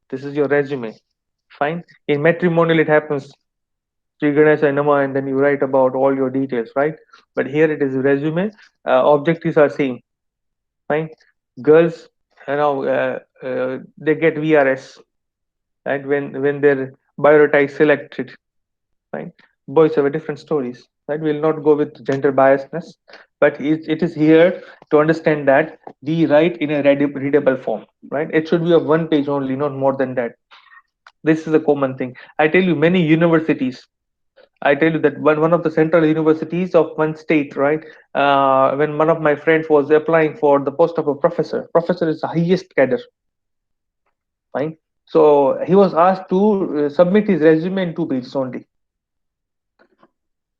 This is your resume. Fine. In matrimonial it happens, Sri Ganesha Nama, and then you write about all your details, right? But here it is resume. Objectives are same. Fine. Girls, they get VRS, right? When their biodata is selected, right? Boys have a different stories, right? We'll not go with gender biasness, but it is here to understand that we write in a readable form, right? It should be of one page only, not more than that. This is a common thing. I tell you, many universities. I tell you that one of the central universities of one state, right? When one of my friends was applying for the post of a professor, professor is the highest cadre, fine. So he was asked to submit his resume in 2 pages only,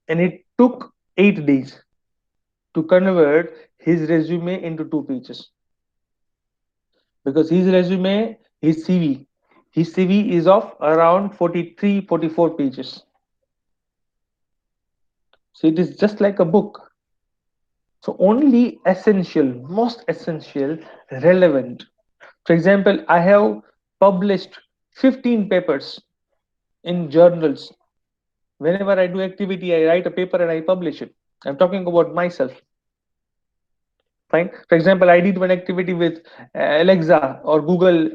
and it took 8 days to convert his resume into 2 pages, because his CV is of around 43, 44 pages. So it is just like a book. So only essential, most essential, relevant. For example, I have published 15 papers in journals. Whenever I do activity, I write a paper and I publish it. I'm talking about myself. Fine. For example, I did one activity with Alexa or Google,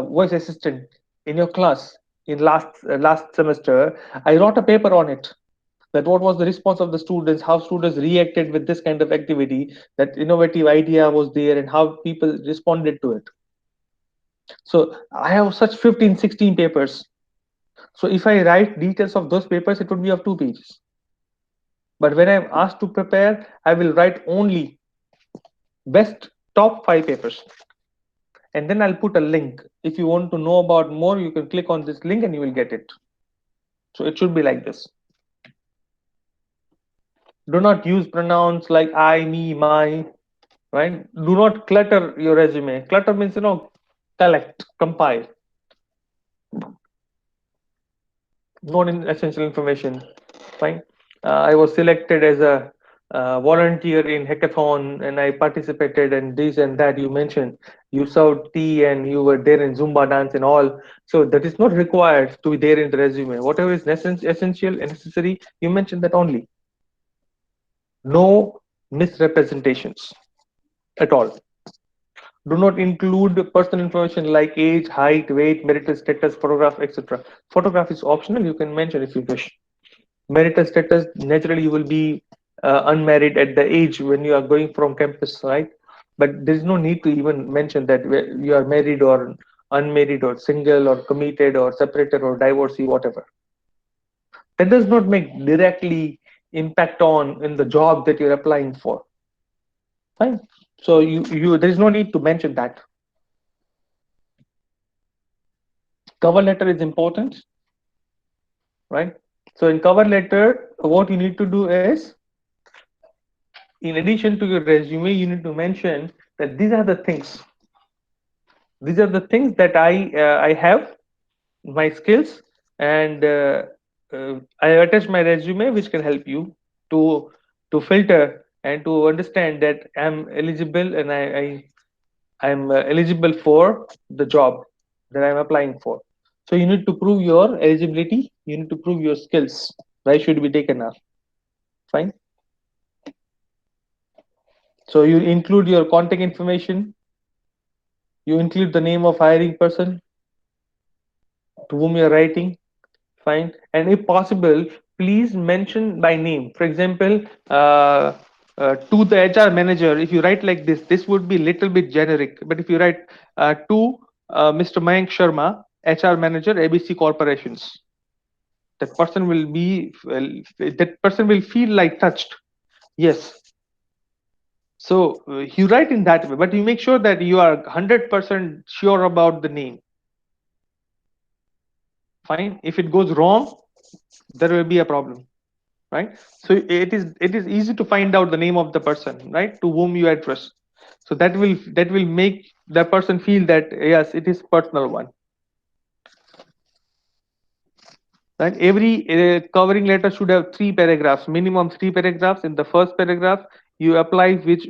voice assistant in your class. in last semester, I wrote a paper on it. That what was the response of the students, how students reacted with this kind of activity, that innovative idea was there, and how people responded to it. So I have such 15, 16 papers. So if I write details of those papers, it would be of 2 pages. But when I'm asked to prepare, I will write only best top 5 papers, and then I'll put a link. If you want to know about more, you can click on this link and you will get it. So it should be like this. Do not use pronouns like I, me, my, right? Do not clutter your resume. Clutter means, collect, compile, not in essential information. Fine. I was selected as a volunteer in hackathon, and I participated in this and that. You mentioned you served tea and you were there in Zumba dance and all. So that is not required to be there in the resume. Whatever is essential and necessary, you mentioned that only. No misrepresentations at all. Do not include personal information like age, height, weight, marital status, photograph, etc. Photograph is optional. You can mention if you wish. Marital status, naturally you will be unmarried at the age when you are going from campus, right? But there is no need to even mention that you are married or unmarried or single or committed or separated or divorcee, whatever. That does not make directly impact on in the job that you're applying for. Fine. So you there is no need to mention that. Cover letter is important, right? So in cover letter, what you need to do is, in addition to your resume, you need to mention that these are the things that I have, my skills, and I attach my resume, which can help you to filter and to understand that I'm eligible, and I'm eligible for the job that I'm applying for. So you need to prove your eligibility, you need to prove your skills, right? Should be taken up. Fine. So you include your contact information, you include the name of hiring person to whom you're writing. Fine. And if possible, please mention by name. For example, to the HR manager, if you write like this would be little bit generic. But if you write to Mr. Mayank Sharma, HR manager, ABC Corporations, that person will be, well, that person will feel like touched. Yes. So you write in that way, but you make sure that you are 100% sure about the name. Fine. If it goes wrong, there will be a problem, right? So it is easy to find out the name of the person, right, to whom you address. So that will make the person feel that yes, it is personal one, right? Every covering letter should have 3 paragraphs, minimum 3 paragraphs. In the first paragraph, you apply which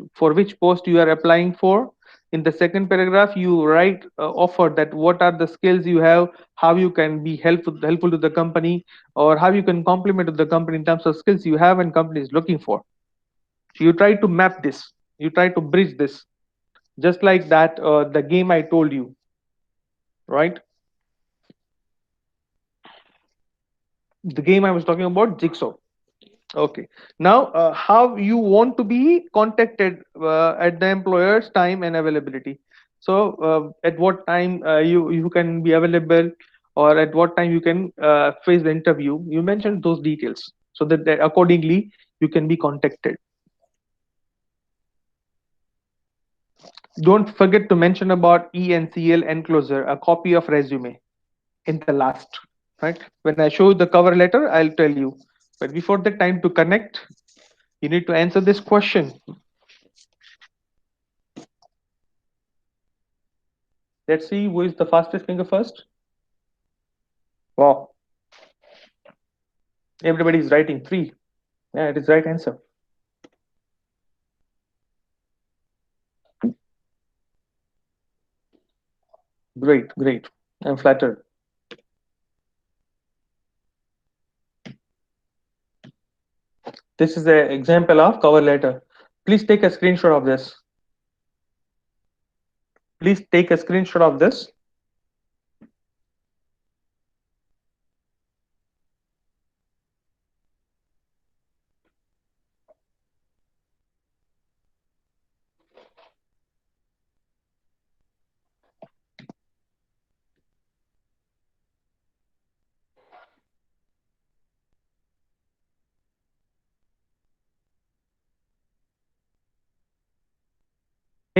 post you are applying for. In the second paragraph, you write offer that what are the skills you have, how you can be helpful to the company, or how you can complement to the company in terms of skills you have and company is looking for. You try to map this, you try to bridge this, just like that the game I told you, right? The game I was talking about, Jigsaw. Okay. Now how you want to be contacted at the employer's time and availability. So at what time you can be available, or at what time you can face the interview, you mentioned those details, so that accordingly you can be contacted. Don't forget to mention about ENCL enclosure, a copy of resume, in the last, right? When I show the cover letter, I'll tell you. But before the time to connect, you need to answer this question. Let's see who is the fastest finger first. Wow, everybody is writing three. Yeah, it is right answer. Great, great. I'm flattered. This is an example of cover letter. Please take a screenshot of this. Please take a screenshot of this.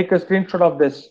Take a screenshot of this.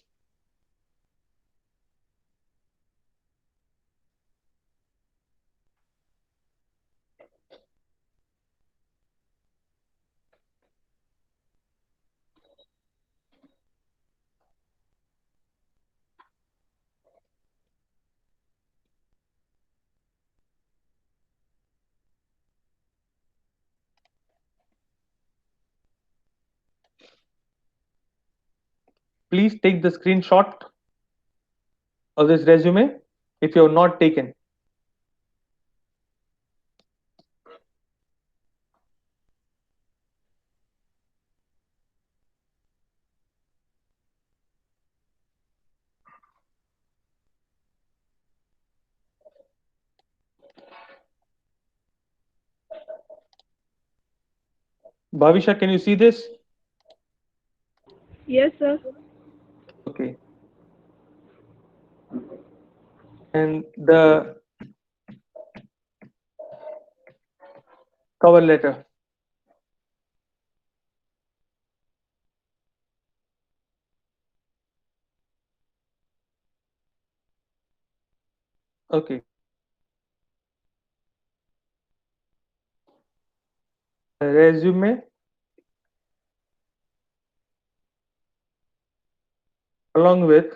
Please take the screenshot of this resume if you have not taken. Bhavisha, can you see this? Yes, sir. Okay. And the cover letter. Okay. Resume along with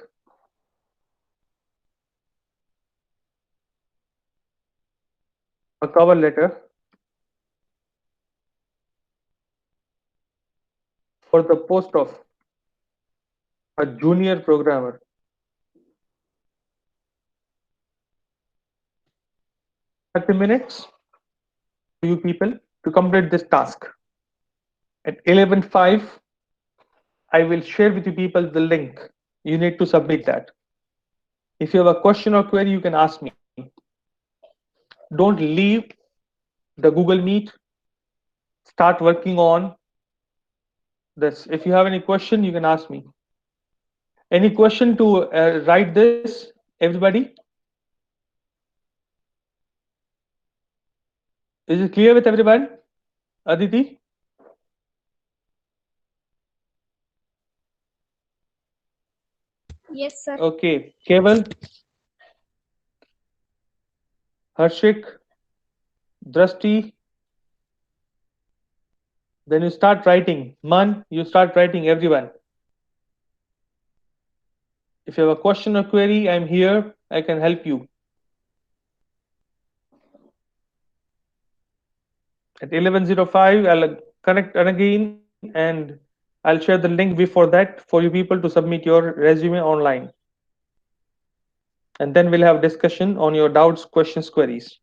a cover letter for the post of a junior programmer. 30 minutes to you people to complete this task. At 11:05, I will share with you people the link. You need to submit that. If you have a question or query, you can ask me. Don't leave the Google Meet. Start working on this. If you have any question, you can ask me. Any question to write this, everybody? Is it clear with everyone? Aditi? Yes, sir. Okay. Keval, Harshik, Drashti, then you start writing. Man, you start writing everyone. If you have a question or query, I'm here. I can help you. At 11:05, I'll connect again and I'll share the link before that for you people to submit your resume online. And then we'll have discussion on your doubts, questions, queries.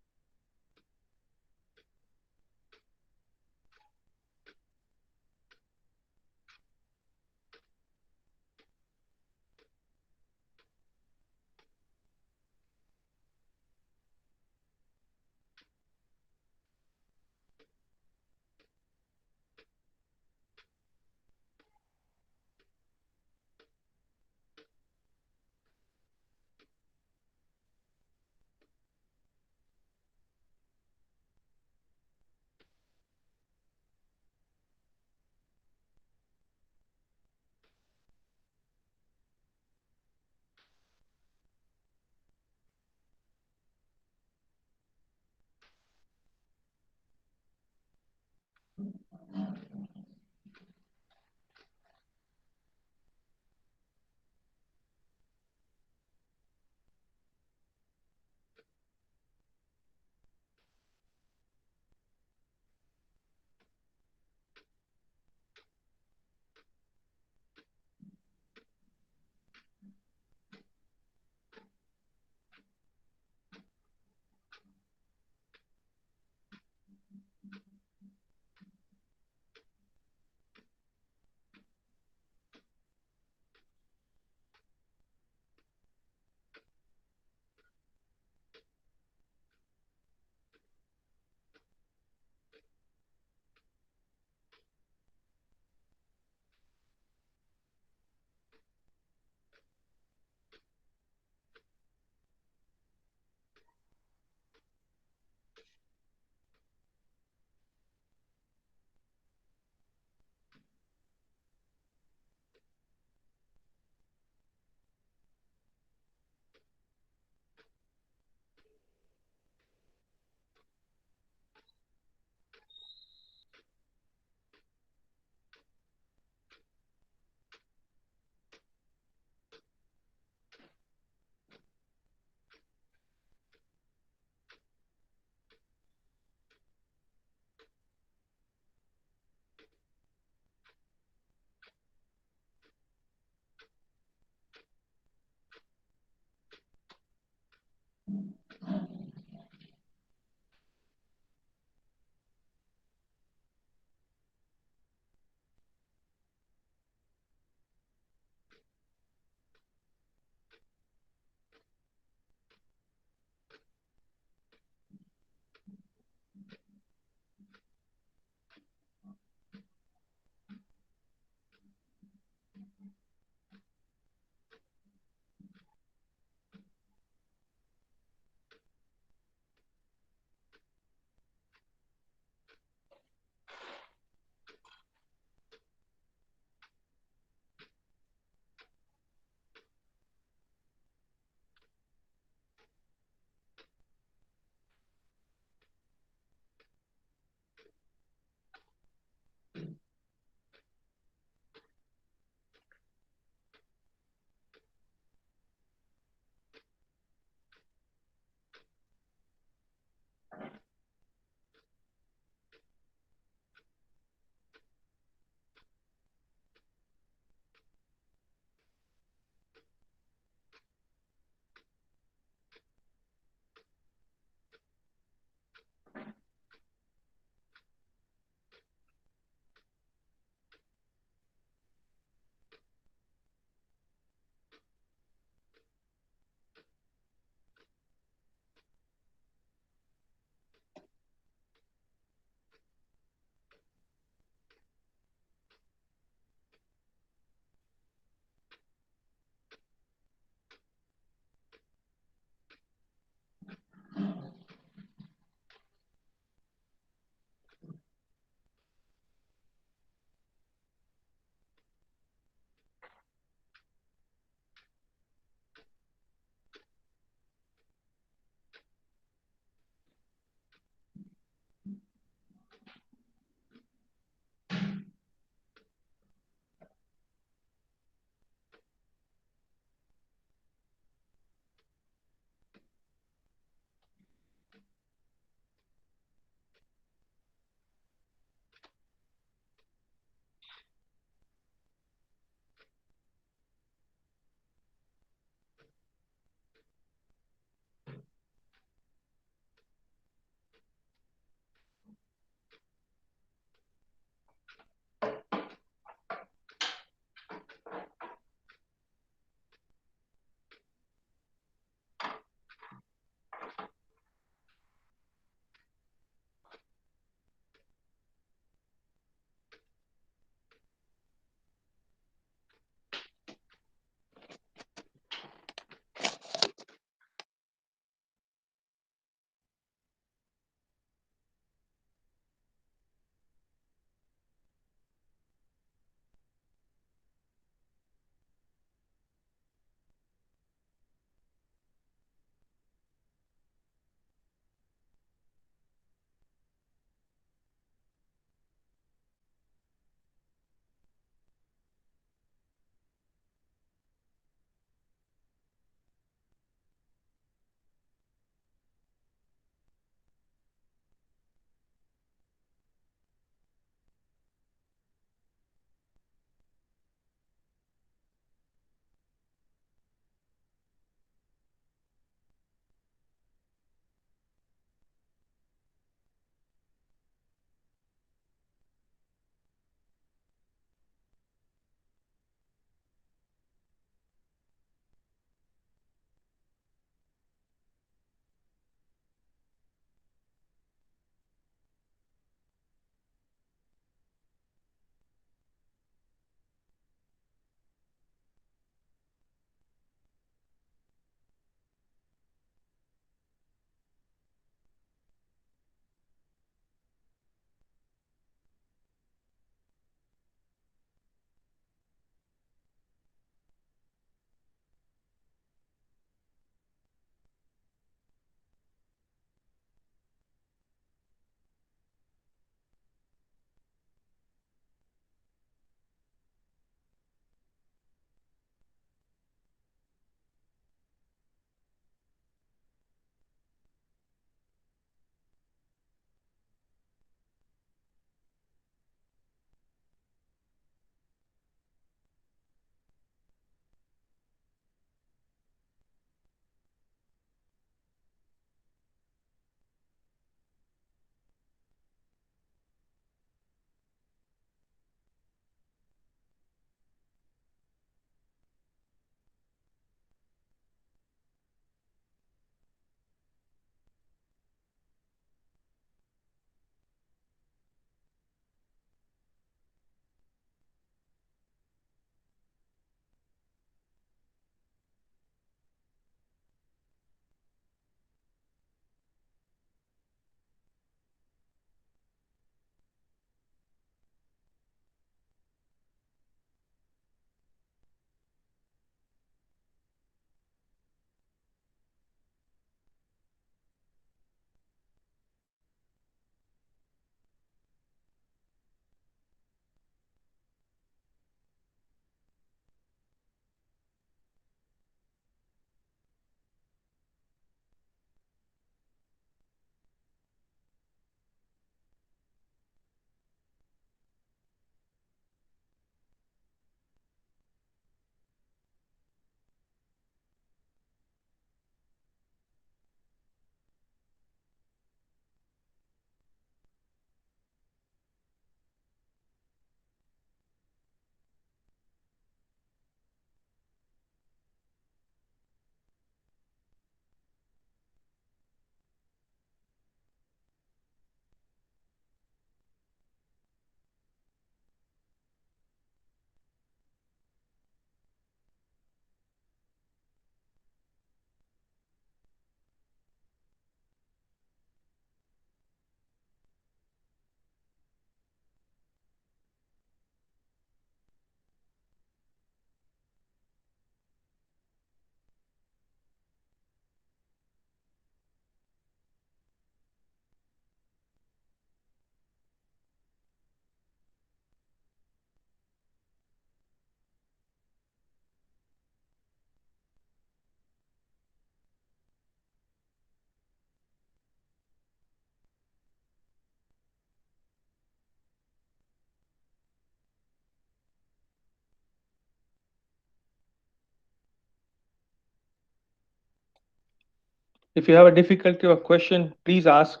If you have a difficulty or question, please ask.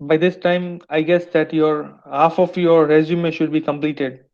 By this time, I guess that your half of your resume should be completed.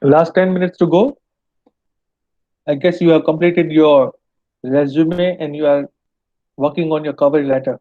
Last 10 minutes to go. I guess you have completed your resume and you are working on your cover letter.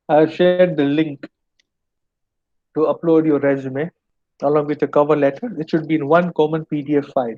I have shared the link to upload your resume along with your cover letter. It should be in one common PDF file.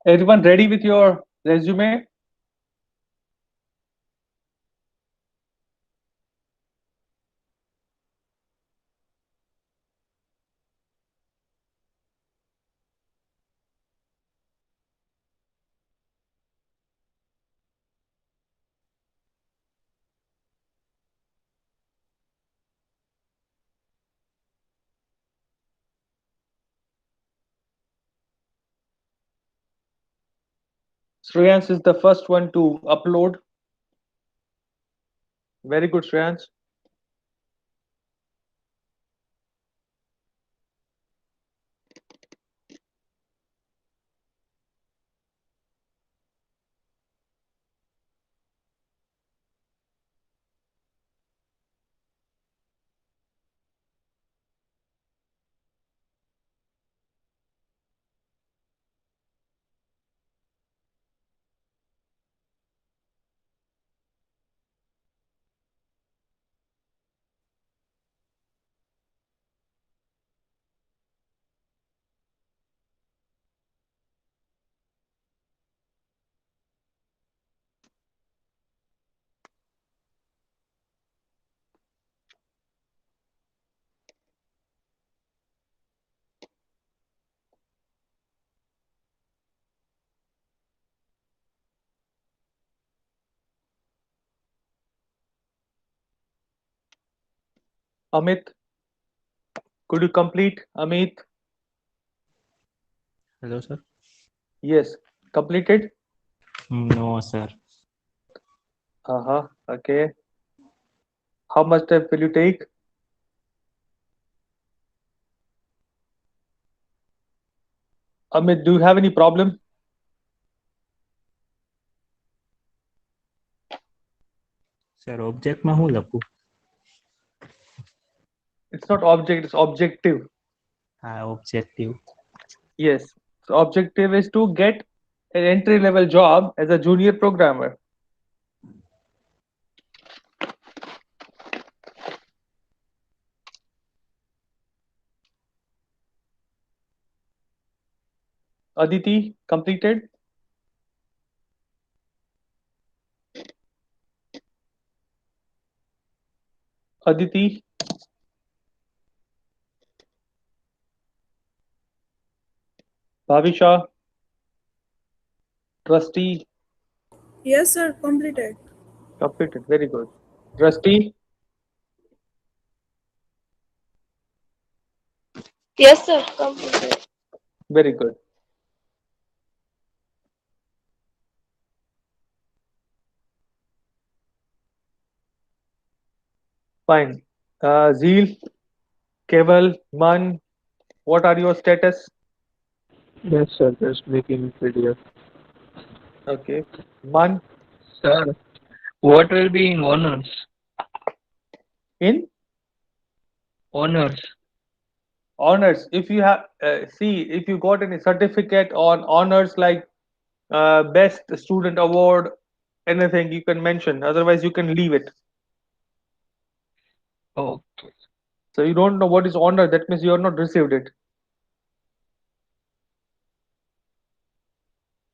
Everyone ready with your resume? Shreyans is the first one to upload. Very good, Shreyans. Amit, could you complete? Amit, Hello, sir. yes, completed. No, sir. Okay. How much time will you take? Amit, do you have any problem? Sir ઓબ્જેક્ટમાં હું લખું? It's not object, it's objective. હા, objective. Yes. So objective is to get an entry level job as a junior programmer. Aditi, completed. Aditi, Bhavisha, Trusty, Yes, sir, completed. completed. Very good. Trusty, Yes, sir. Completed. very good. Fine. Zeal, Keval, Man, what are your status? Yes, sir. Just making PDF. Okay. Man, Sir, what will be in honors? in Honors. honors. If you have, see, if you got any certificate on honors like best student award, anything you can mention. Otherwise, you can leave it. Okay. So you don't know what is honor. That means you have not received it.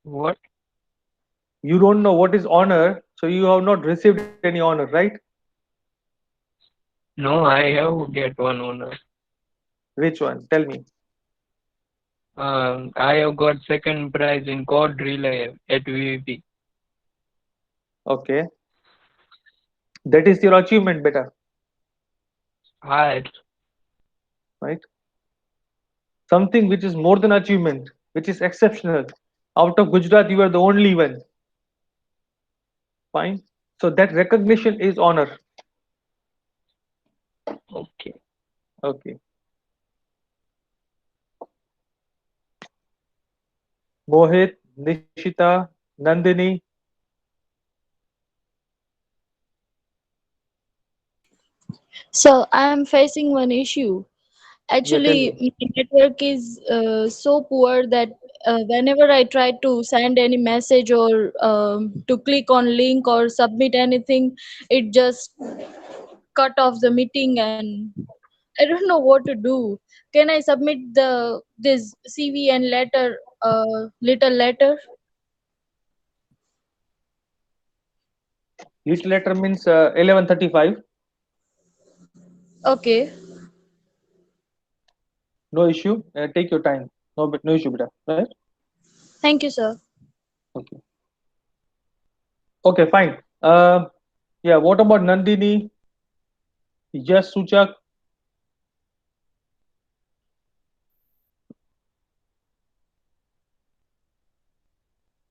What? You don't know what is honor, so you have not received any honor, right? No, I have get one honor. Which one? Tell me. I have got second prize in code relay at VVP. Okay. That is your achievement, beta, Hi. right? Something which is more than achievement, which is exceptional. Out of Gujarat, you are the only one. Fine. So that recognition is honor. Okay. Okay. Mohit, Nishita, Nandini, So I am facing one issue. yeah, tell me. Actually, my network is so poor that whenever I try to send any message or to click on link or submit anything, it just cut off the meeting and I don't know what to do. Can I submit the this CV and letter? little later. Little later means 11:35. Okay. No issue. Take your time. No issue, beta. Right? Thank you, sir. Okay. Okay, fine. Yeah. What about Nandini? Yes, Suchak.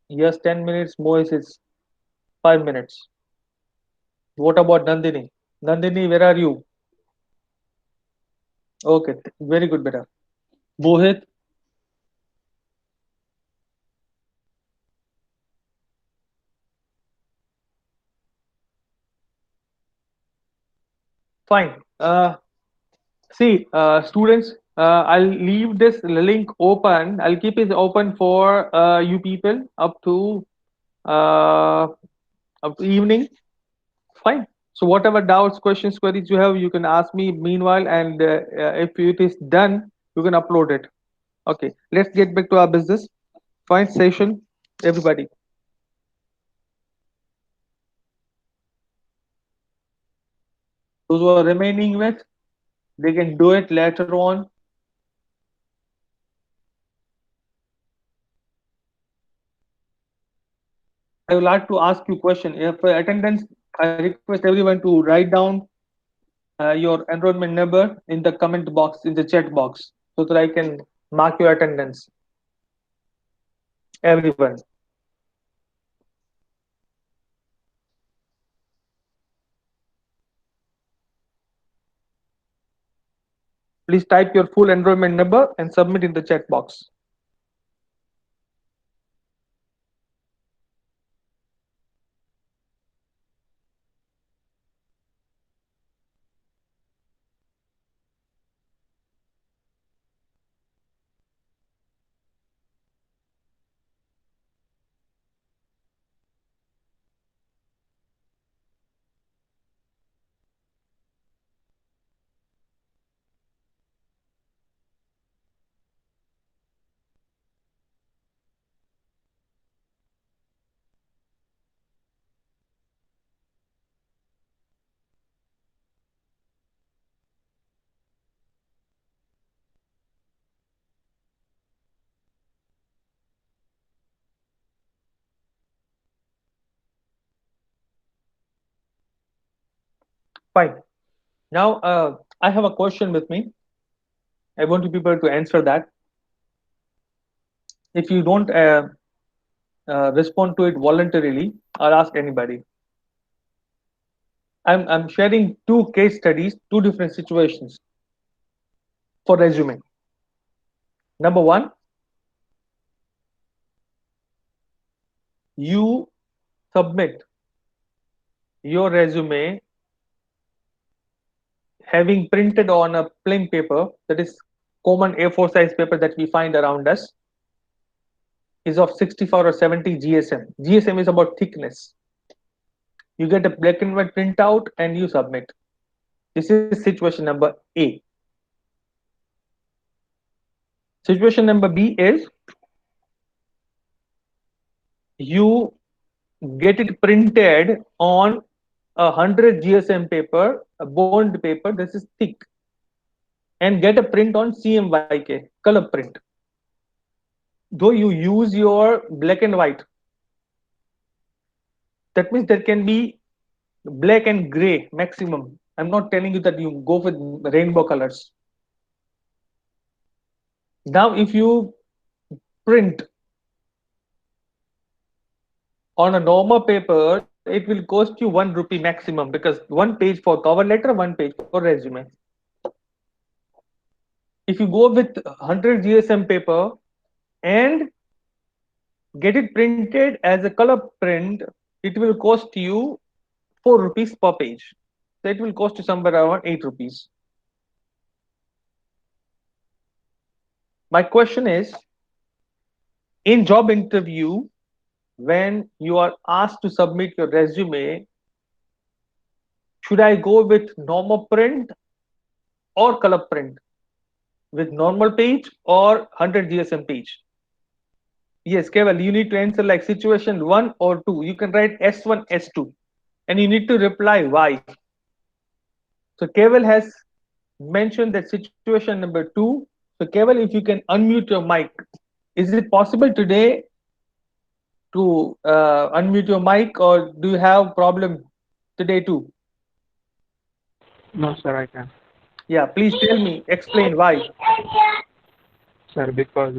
Yes, 10 minutes. Moise is 5 minutes. What about Nandini? Nandini, where are you? Okay, very good, beta. Bohit, fine. See, students, I'll leave this link open. I'll keep it open for you people uh, up to evening. Fine. So whatever doubts, questions, queries you have, you can ask me meanwhile, and if it is done, you can upload it. Okay. Let's get back to our business. Fine session, everybody. Those who are remaining with, they can do it later on. I would like to ask you a question. If attendance, I request everyone to write down your enrollment number in the comment box, in the chat box, so that I can mark your attendance. Everyone. Please type your full enrollment number and submit in the chat box. Fine. Now, I have a question with me. I want you people to answer that. If you don't respond to it voluntarily, I'll ask anybody. I'm sharing two case studies, two different situations for resume. Number one, you submit your resume having printed on a plain paper, that is common A4 size paper that we find around us, is of 64 or 70 GSM. GSM is about thickness. You get a black and white printout and you submit. This is situation number A. Situation number B is you get it printed on 100 GSM paper, a bond paper. This is thick, and get a print on CMYK, color print. Though you use your black and white, that means there can be black and gray maximum. I'm not telling you that you go with rainbow colors. Now, if you print on a normal paper, it will cost you 1 rupee maximum, because one page for cover letter, one page for resume. If you go with 100 GSM paper and get it printed as a color print, it will cost you 4 rupees per page. So it will cost you somewhere around 8 rupees. My question is, in job interview, when you are asked to submit your resume, should I go with normal print or color print? With normal page or 100 GSM page? Yes, Keval, you need to answer like situation one or two. You can write S1, S2, and you need to reply why. So Keval has mentioned that situation number two. So Keval, if you can unmute your mic, is it possible today to unmute your mic, or do you have problem today too? No, sir, I can. Yeah, please tell me, explain why. Sir, because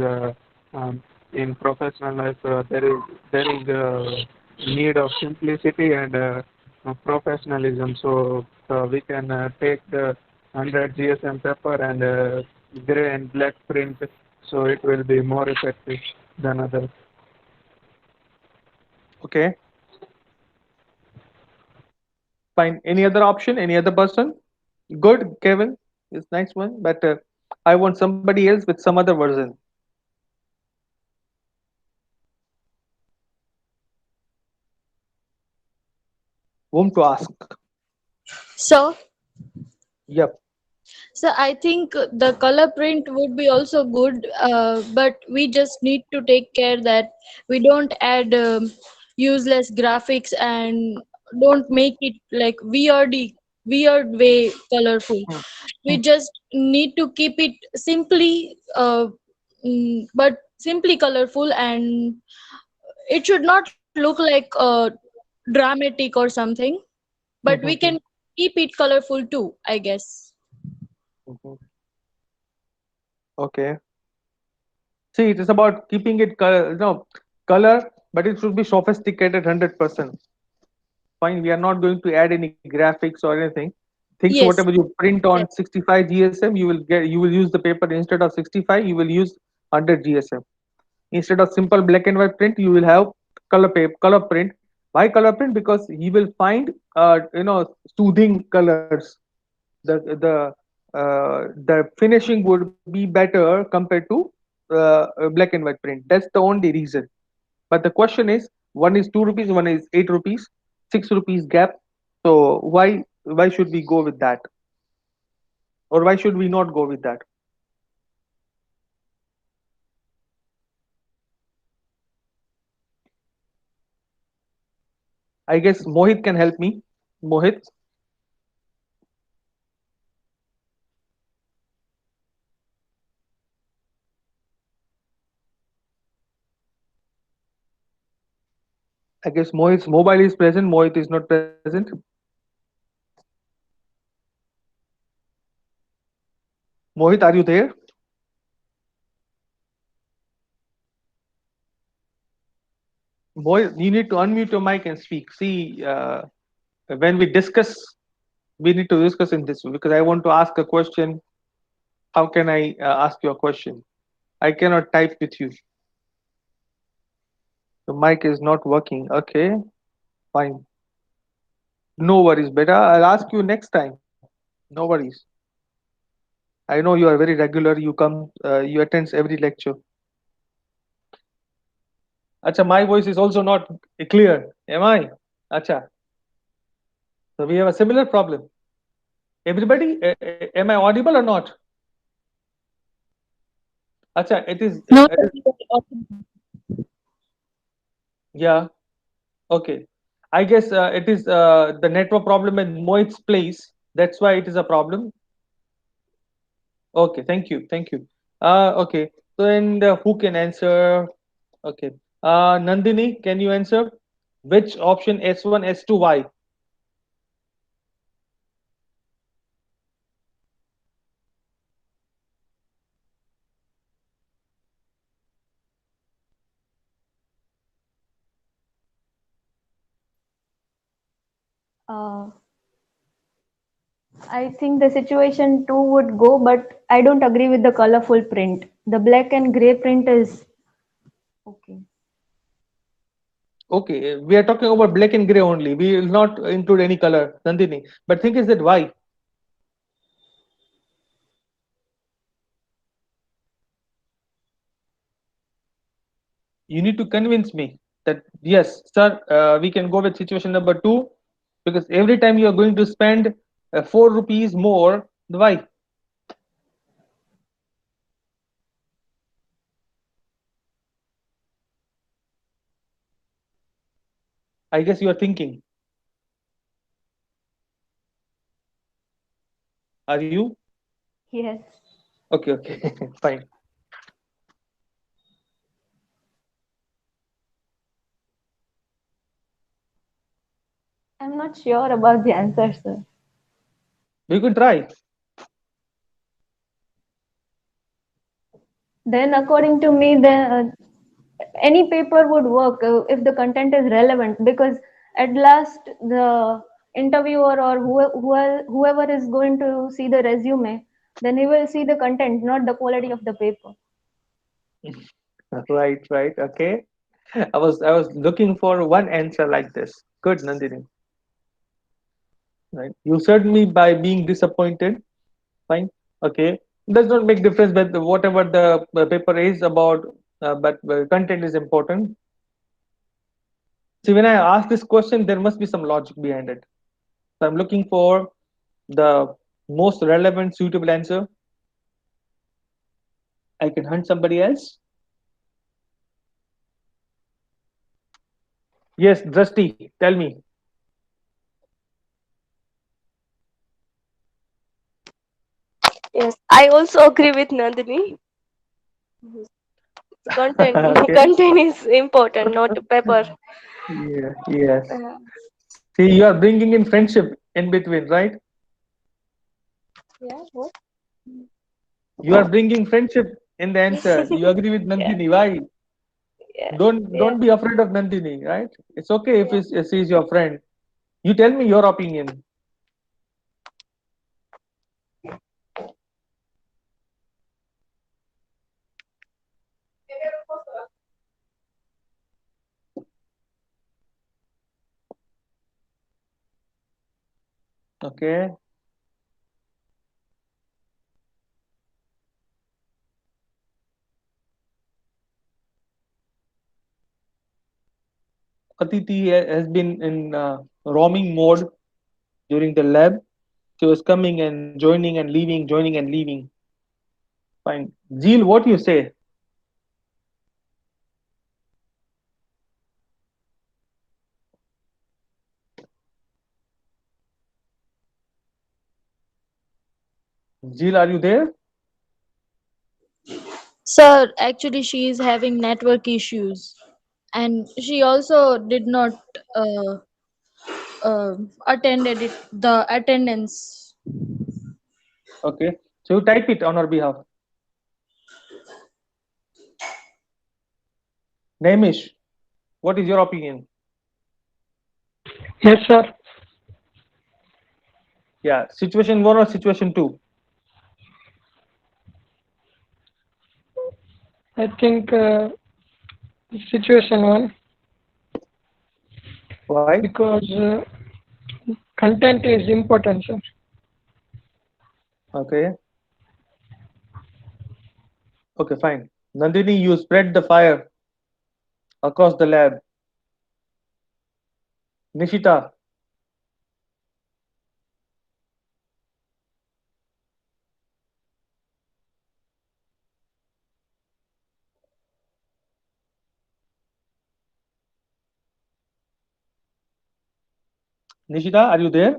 in professional life there is need of simplicity and professionalism. So we can take the 100 GSM paper and gray and black print, so it will be more effective than others. Okay, fine. Any other option? Any other person? Good, Kevin is next one, but I want somebody else with some other version. Whom to ask? So, Yep. so I think the color print would be also good, but we just need to take care that we don't add useless graphics and don't make it like weird way colorful. Hmm. We just need to keep it simply, but simply colorful, and it should not look like dramatic or something. But we can Mhm, keep it colorful too, I guess. mhm. Okay. See, it is about keeping it color, no, color, but it should be sophisticated 100%. Fine, we are not going to add any graphics or anything. Things whatever Yes, you print on yes. 65 GSM, you will use the paper instead of 65, you will use 100 GSM. Instead of simple black and white print, you will have color print. Why color print? Because you will find soothing colors. The finishing would be better compared to black and white print. That's the only reason. But the question is, one is 2 rupees, one is 8 rupees, 6 rupees gap. So why should we go with that, or why should we not go with that? I guess Mohit can help me. Mohit, I guess Mohit's mobile is present. Mohit is not present. Mohit, are you there? Mohit, you need to unmute your mic and speak. See, when we discuss, we need to discuss in this way, because I want to ask a question. How can I ask you a question? I cannot type with you. The mic is not working. Okay, fine. No worries, beta. I'll ask you next time. No worries. I know you are very regular. You come, you attend every lecture. Acha, my voice is also not clear. Am I? Acha. So we have a similar problem. Everybody, am I audible or not? Acha, No, it is, yeah, okay. I guess it is the network problem in Mohit's place. That's why it is a problem. Okay, thank you, thank you. Okay, so and who can answer? Okay, Nandini, can you answer? Which option S1, S2, why? Uh, I think the situation two would go, but I don't agree with the colorful print. The black and gray print is okay. Okay, we are talking about black and gray only. We will not include any color, Nandini. But thing is that why? You need to convince me that yes, sir, we can go with situation number two, because every time you are going to spend 4 rupees more, why? I guess you are thinking. Are you? Yes. Okay, okay, fine. I'm not sure about the answer, sir. You can try. Then, according to me, any paper would work if the content is relevant, because at last the interviewer or whoever is going to see the resume, then he will see the content, not the quality of the paper. Right, right. Okay. I was looking for one answer like this. Good, Nandini. Right. You served me by being disappointed. Fine. Okay. Does not make difference, but whatever the paper is about, but content is important. See, when I ask this question, there must be some logic behind it. So I'm looking for the most relevant, suitable answer. I can hunt somebody else. Yes, Drusty, tell me. Yes, I also agree with Nandini. Content, Okay. content is important, not paper. Yeah, yes. Uh, See, you are bringing in friendship in between, right? yeah, what? You are bringing friendship in the answer. You agree with Yeah, Nandini. Why? yeah, Don't yeah, be afraid of Nandini, right? It's okay if yeah. she's your friend. You tell me your opinion. Okay. Aditi has been in roaming mode during the lab. She was coming and joining and leaving, joining and leaving. Fine. Zeal, what you say? Zeal, are you there? Sir, actually, she is having network issues, and she also did not uh, attended the attendance. Okay. So you type it on her behalf. Namish, what is your opinion? Yes, sir. Yeah. Situation one or situation two? I think situation one, Why? because content is important, sir. Okay. Okay, fine. Nandini, you spread the fire across the lab. Nishita, Nishita, are you there?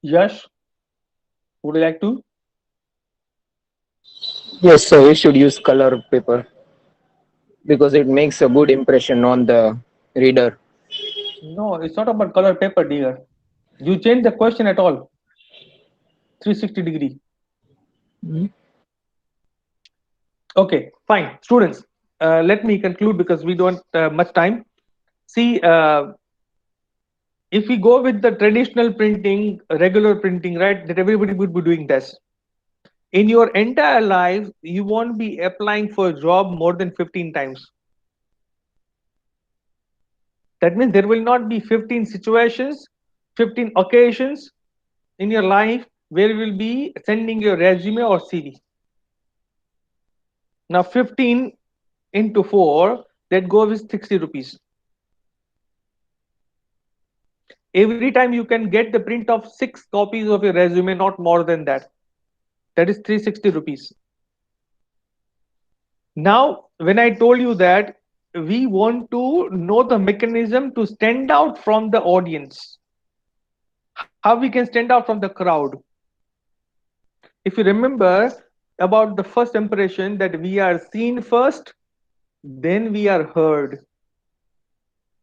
Yash, would you like to? Yes, sir, we should use color paper because it makes a good impression on the reader. No, it's not about color paper, dear. You change the question at all. 360 degree. Hmm? Okay, fine. Students, let me conclude because we don't much time. See, if we go with the traditional printing, regular printing, right, that everybody would be doing this. In your entire life, you won't be applying for a job more than 15 times. That means there will not be 15 situations, 15 occasions in your life where you will be sending your resume or CV. Now 15 into 4, that goes with 60 rupees. every time you can get the print of 6 copies of your resume, not more than that. That is 360 rupees. Now, when I told you that we want to know the mechanism to stand out from the audience, how we can stand out from the crowd. If you remember about the first impression, that we are seen first, then we are heard.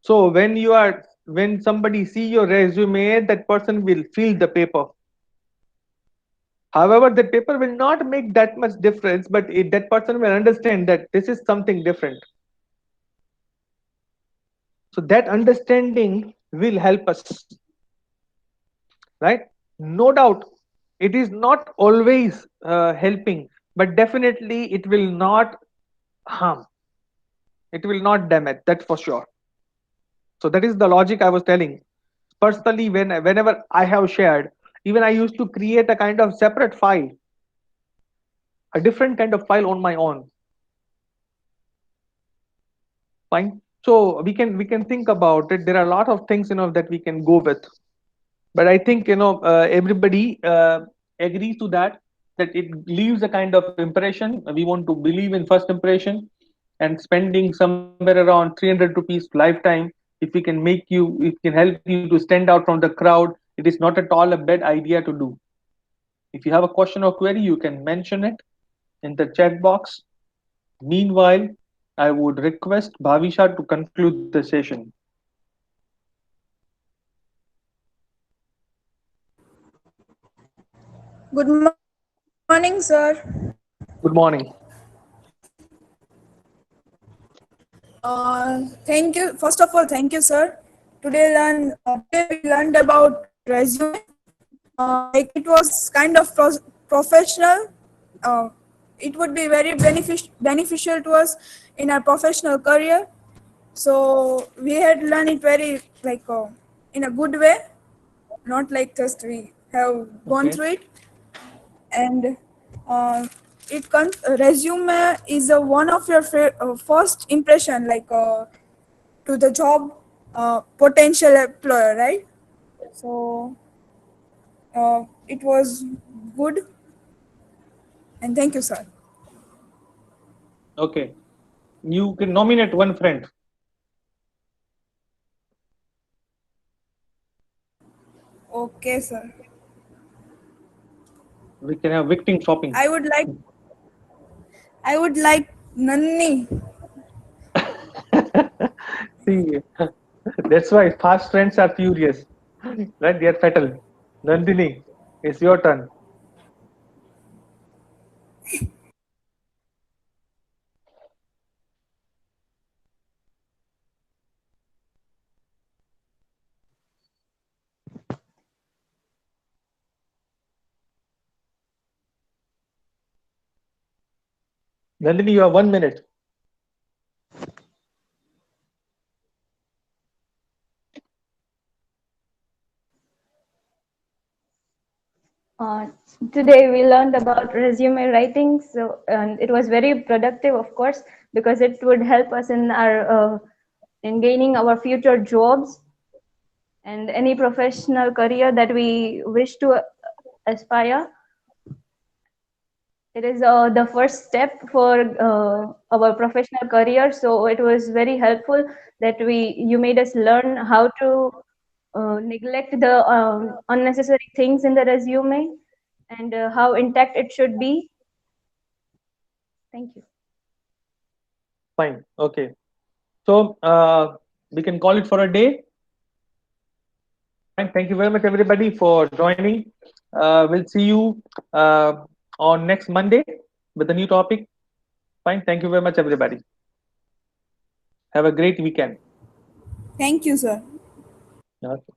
So when somebody see your resume, that person will feel the paper. However, the paper will not make that much difference, but that person will understand that this is something different. So that understanding will help us, right? No doubt, it is not always helping, but definitely it will not harm. It will not damage. That's for sure. So that is the logic I was telling. Personally, whenever I have shared, even I used to create a kind of separate file, a different kind of file on my own. Fine. So we can think about it. There are a lot of things that we can go with, but I think everybody agrees to that it leaves a kind of impression. We want to believe in first impression, and spending somewhere around 300 rupees lifetime, if we can make you, it can help you to stand out from the crowd. It is not at all a bad idea to do. If you have a question or query, you can mention it in the chat box. Meanwhile, I would request Bhavisha to conclude the session. Good morning, sir. Good morning. Thank you. First of all, thank you, sir. Today we learned about resume. Like it was kind of professional. Uh, it would be very beneficial to us in our professional career. So we had learned it very like in a good way, not like just we have gone Okay. through it. And resume is one of your first impression, like to the job potential employer, right? So it was good, and thank you, sir. Okay. You can nominate one friend. Okay, sir. We can have victim shopping. I would like Nanni. See, that's why fast friends are furious. Right? They are fatal. Nandini, it's your turn. Nandini, you have 1 minute. Uh, Today we learned about resume writing, so and it was very productive, of course, because it would help us in our in gaining our future jobs and any professional career that we wish to aspire. It is the first step for our professional career, so it was very helpful that you made us learn how to neglect the unnecessary things in the resume and how intact it should be. Thank you. Fine. Okay. So we can call it for a day. Fine. Thank you very much, everybody, for joining. We'll see you on next Monday with a new topic. Fine. Thank you very much, everybody. Have a great weekend. Thank you, sir. Okay.